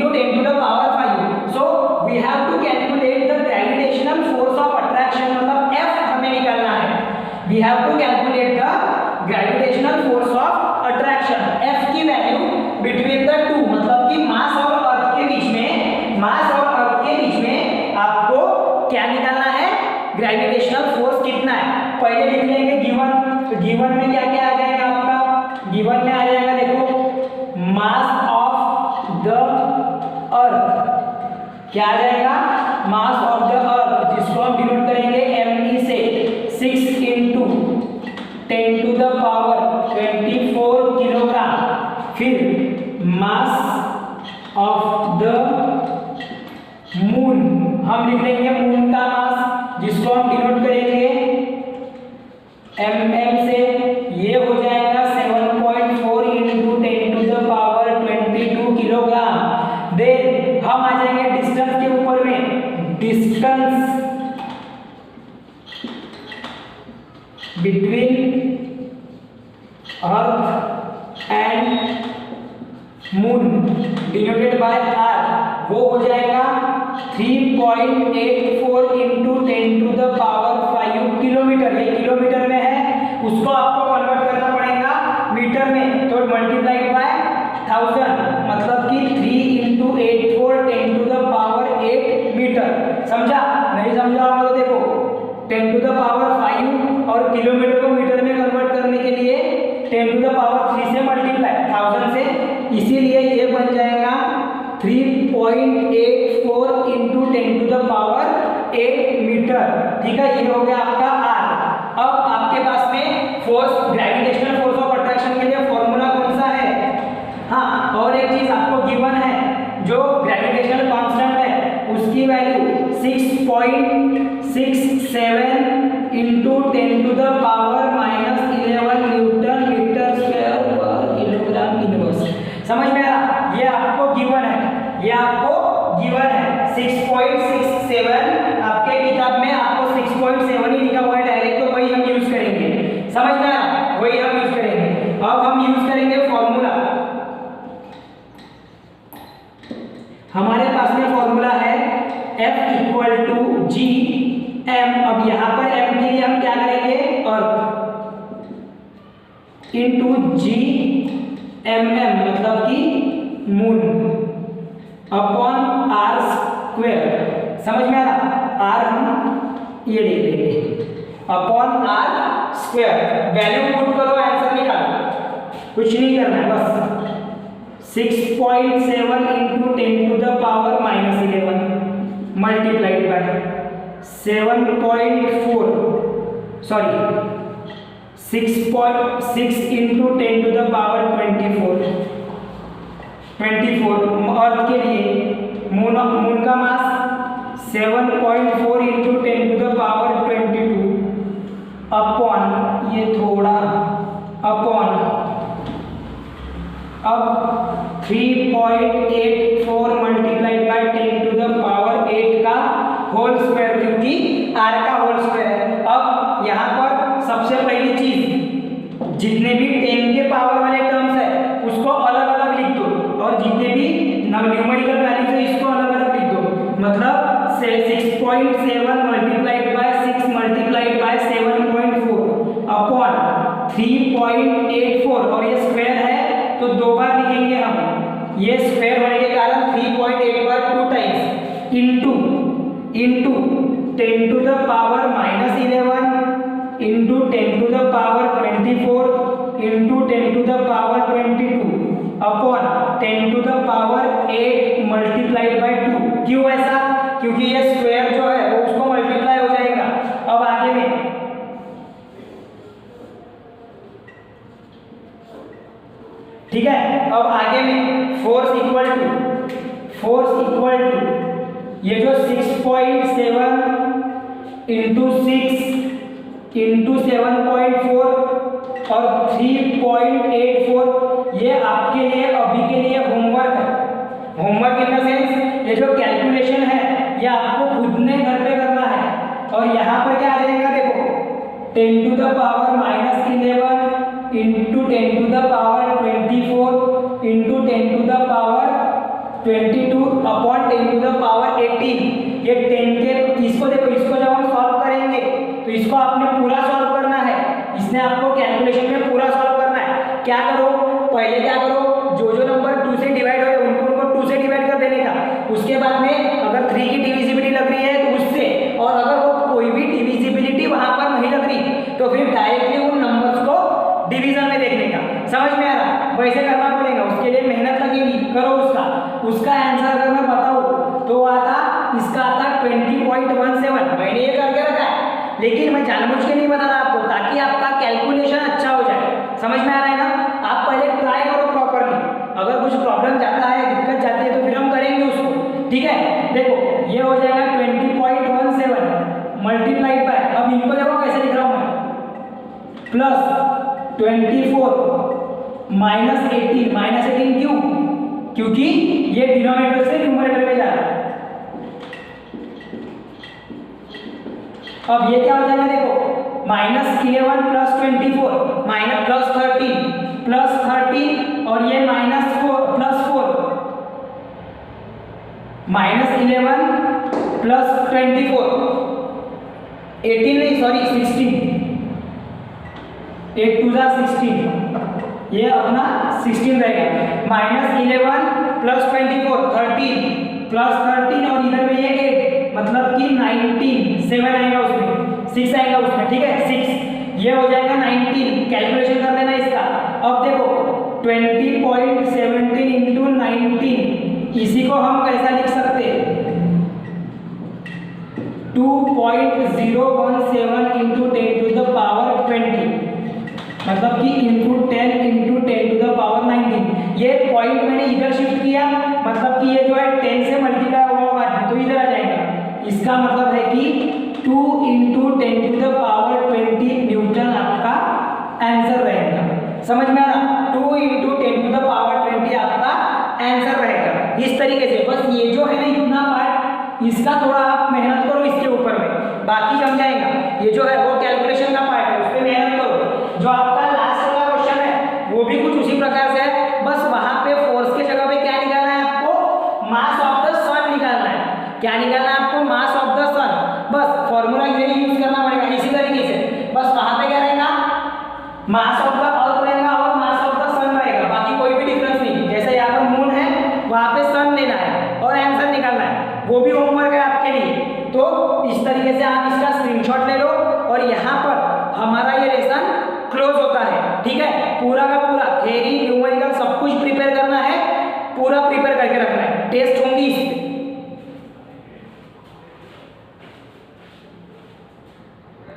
So we have to calculate the gravitational force of attraction, मतलब एफ हमें निकालना है। We have to calculate the gravitational force of attraction, F की वैल्यू बिटवीन द टू, मतलब कि मास और अर्थ के बीच में, मास और अर्थ के बीच में आपको क्या निकालना है ग्रेविटेशनल फोर्स कितना है। पहले लिख लेंगे गिवन। तो गिवन में क्या क्या आ जाएगा आपका, गिवन में आ जाएगा देखो मास ऑफ द अर्थ, क्या आ जाएगा मास ऑफ द अर्थ, जिसको हम डिनोट करेंगे me से 6 × 10⁻24 किलोग्राम। फिर मास ऑफ द मून हम लिख लेंगे मून का मास, जिसको हम डिनोट करेंगे mm से, ये हो जाएगा 7.4 × 10⁻22 किलोग्राम। देन हम आ जाएंगे डिस्टेंस के ऊपर में, distance between earth and moon denoted by R, वो हो जाएगा 3.84 × 10⁵ किलोमीटर। ये किलोमीटर में है, उसको आपको कन्वर्ट करना पड़ेगा मीटर में, तो मल्टीप्लाइड बाय 1000, मतलब कि 3 × 84 10⁸ मीटर। समझा? नहीं समझा होगा तो देखो 10⁵ और किलोमीटर को मीटर में कन्वर्ट करने के लिए 10⁻³ से मल्टीप्लाई 1000 से, इसीलिए ये बन जाएगा 3.84 × 10⁸ मीटर। ठीक है, ये हो गया आपका आर। अब आपके पास में force, gravitational force of attraction के लिए फॉर्मूला कौन सा है? हाँ, और एक चीज आपको गिवन है, जो ग्रेविटेशनल कांस्टेंट है उसकी वैल्यू 6.67 × 10⁻⁻11 न्यूटन मीटर स्क्वायर पर किलोग्राम इनवर्स। समझ में आ रहा? ये आपको गिवन है, ये आपको गिवन है 6.67। आपके किताब में आपको 6.7 ही लिखा हुआ है डायरेक्ट, तो वही हम यूज करेंगे। समझ में आ रहा? वही हम यूज करेंगे। अब हम यूज करेंगे फॉर्मूला। हमारे पास में फॉर्मूला है F = G m। अब यहाँ पर m के लिए हम क्या करेंगे, अर्थ इंटू G mm, मतलब कि मून, अपॉन r स्क्वायर। समझ में आ रहा? r हम ये लिख लेंगे upon r square. Value put करो, आंसर निकालो, कुछ नहीं करना है, बस 6.7 × 10⁻11 मल्टीप्लाइड बाय 7.4 सॉरी 6.6 × 10⁻24 अर्थ के लिए। मून का मास 7.4 इंटू 10⁻22 अपॉन ये थोड़ा अपॉन अब 3.84 मल्टीप्लाइड बाय 10⁻8 का होल स्क्वायर, क्योंकि r का होल स्क्वायर है। अब यहाँ पर सबसे पहली चीज, जितने भी 10 के पावर वाले टर्म्स है उसको अलग अलग लिख दो, और जितने भी न्यूमेरिकल वैल्यूज है इसको अलग अलग लिख दो। मतलब 6.7 multiplied by 6 multiplied by 7.4 upon 3.84, और ये स्क्वायर है तो दो बार लिखेंगे हम, ये स्क्वायर होने के कारण 3.8 बार 2 times into 10⁻11 into 10⁻24 into 10⁻22 upon 10⁻8 multiplied by 2। क्यों ऐसा? क्योंकि ये स्क्वायर जो है वो उसको मल्टीप्लाई हो जाएगा। अब आगे में ठीक है, अब आगे में फोर्स इक्वल टू ये जो 6.7 इंटू 6 इंटू 7.4 और 3.84, ये आपके लिए अभी के लिए होमवर्क है। होमवर्क इन द सेंस, ये जो कैलकुलेशन है ये आपको खुद ने घर पे करना है। और यहाँ पर क्या आ जाएगा देखो, 10⁻11 इंटू 10⁻24 इंटू 10⁻22 अपॉन 10⁻18। ये 10 के इसको देखो, इसको जब हम सॉल्व करेंगे तो इसको आपने पूरा सॉल्व करना है, इसने आपको कैलकुलेशन में पूरा सॉल्व करना है। क्या करो, पहले क्या करो, जो नंबर 2 से डिवाइड हो उनको 2 से डिवाइड कर देने का। उसके बाद में अगर 3 की डिविजिबिलिटी लग रही है तो उससे, और अगर वो कोई भी डिविजिबिलिटी वहां पर नहीं लग रही तो फिर डायरेक्टली उन नंबर्स को डिवीजन में देखने का। समझ में आ रहा? वैसे करना पड़ेगा, उसके लिए मेहनत लगेगी, करो उसका आंसर अगर मैं बताऊं तो इसका आता 20.17। मैंने ये करके रखा है, लेकिन मैं जानबूझ के नहीं बता रहा आपको, ताकि आपका कैलकुलेशन अच्छा हो जाए। समझ में आ रहा है ना? आप पहले ट्राई करो प्रॉपरली, अगर कुछ प्रॉब्लम जाता है, दिक्कत जाती है तो फिर हम करेंगे उसको। ठीक है, देखो ये हो जाएगा 20.17 मल्टीप्लाइड बाय, अब इनको देखो कैसे लिख रहा हूं मैं, प्लस 24 माइनस 18 क्यों? क्योंकि ये डिनोमिनेटर से न्यूमरेटर में जा रहा है। अब ये क्या हो जाएगा देखो, -11 प्लस 24 माइनस प्लस 13 और ये -4 प्लस 4 -11 प्लस 24 18 नहीं सॉरी 16 8 2 16, ये अपना 16 रहेगा। -11 प्लस 24 13 प्लस 13 और इधर में ये 8 मतलब कि 19 7 आएगा उसमें, 6 आएगा उसमें। ठीक है, 6 ये हो जाएगा 19। कैलकुलेशन कर लेना इसका। अब देखो 20.17 इंटू 19, इसी को हम कैसा लिख सकते हैं, 2.017 इंटू 10⁻20, मतलब कि इंटू 10 इंटू 10⁻19। ये पॉइंट मैंने इधर शिफ्ट किया, मतलब कि ये जो है 10 से मल्टीप्लाई हुआ होगा तो इधर आ जाएगा। इसका मतलब है कि 2 इंटू 10⁻20 न्यूटन आपका आंसर रहेगा। समझ में आ रहा? 2 इंटू 10⁻20 आपका आंसर रहेगा। इस तरीके से बस ये जो है ना इतना पार्ट, इसका थोड़ा आप मेहनत करो इसके ऊपर में, बाकी जम जाएगा। ये जो है वो कैलकुलेशन का पार्ट है, उस पर मेहनत करो। जो आपका लास्ट वाला क्वेश्चन है वो भी कुछ उसी प्रकार से है, बस वहां पे फोर्स के जगह पे क्या निकालना है आपको, मास ऑफ द सन निकालना है। क्या निकालना है आपको, मास ऑफ द सन। बस फॉर्मूला यही यूज करना पड़ेगा इसी तरीके से। बस वहां पे क्या रहेगा, मास ऑफ द अर्थ रहेगा और मास ऑफ द सन रहेगा, बाकी कोई भी डिफरेंस नहीं। जैसे यहाँ पर मून है वहां पे सन लेना है और आंसर निकालना है, वो भी होमवर्क है आपके लिए। तो इस तरीके से आप इसका स्क्रीनशॉट ले लो और यहाँ पर हमारा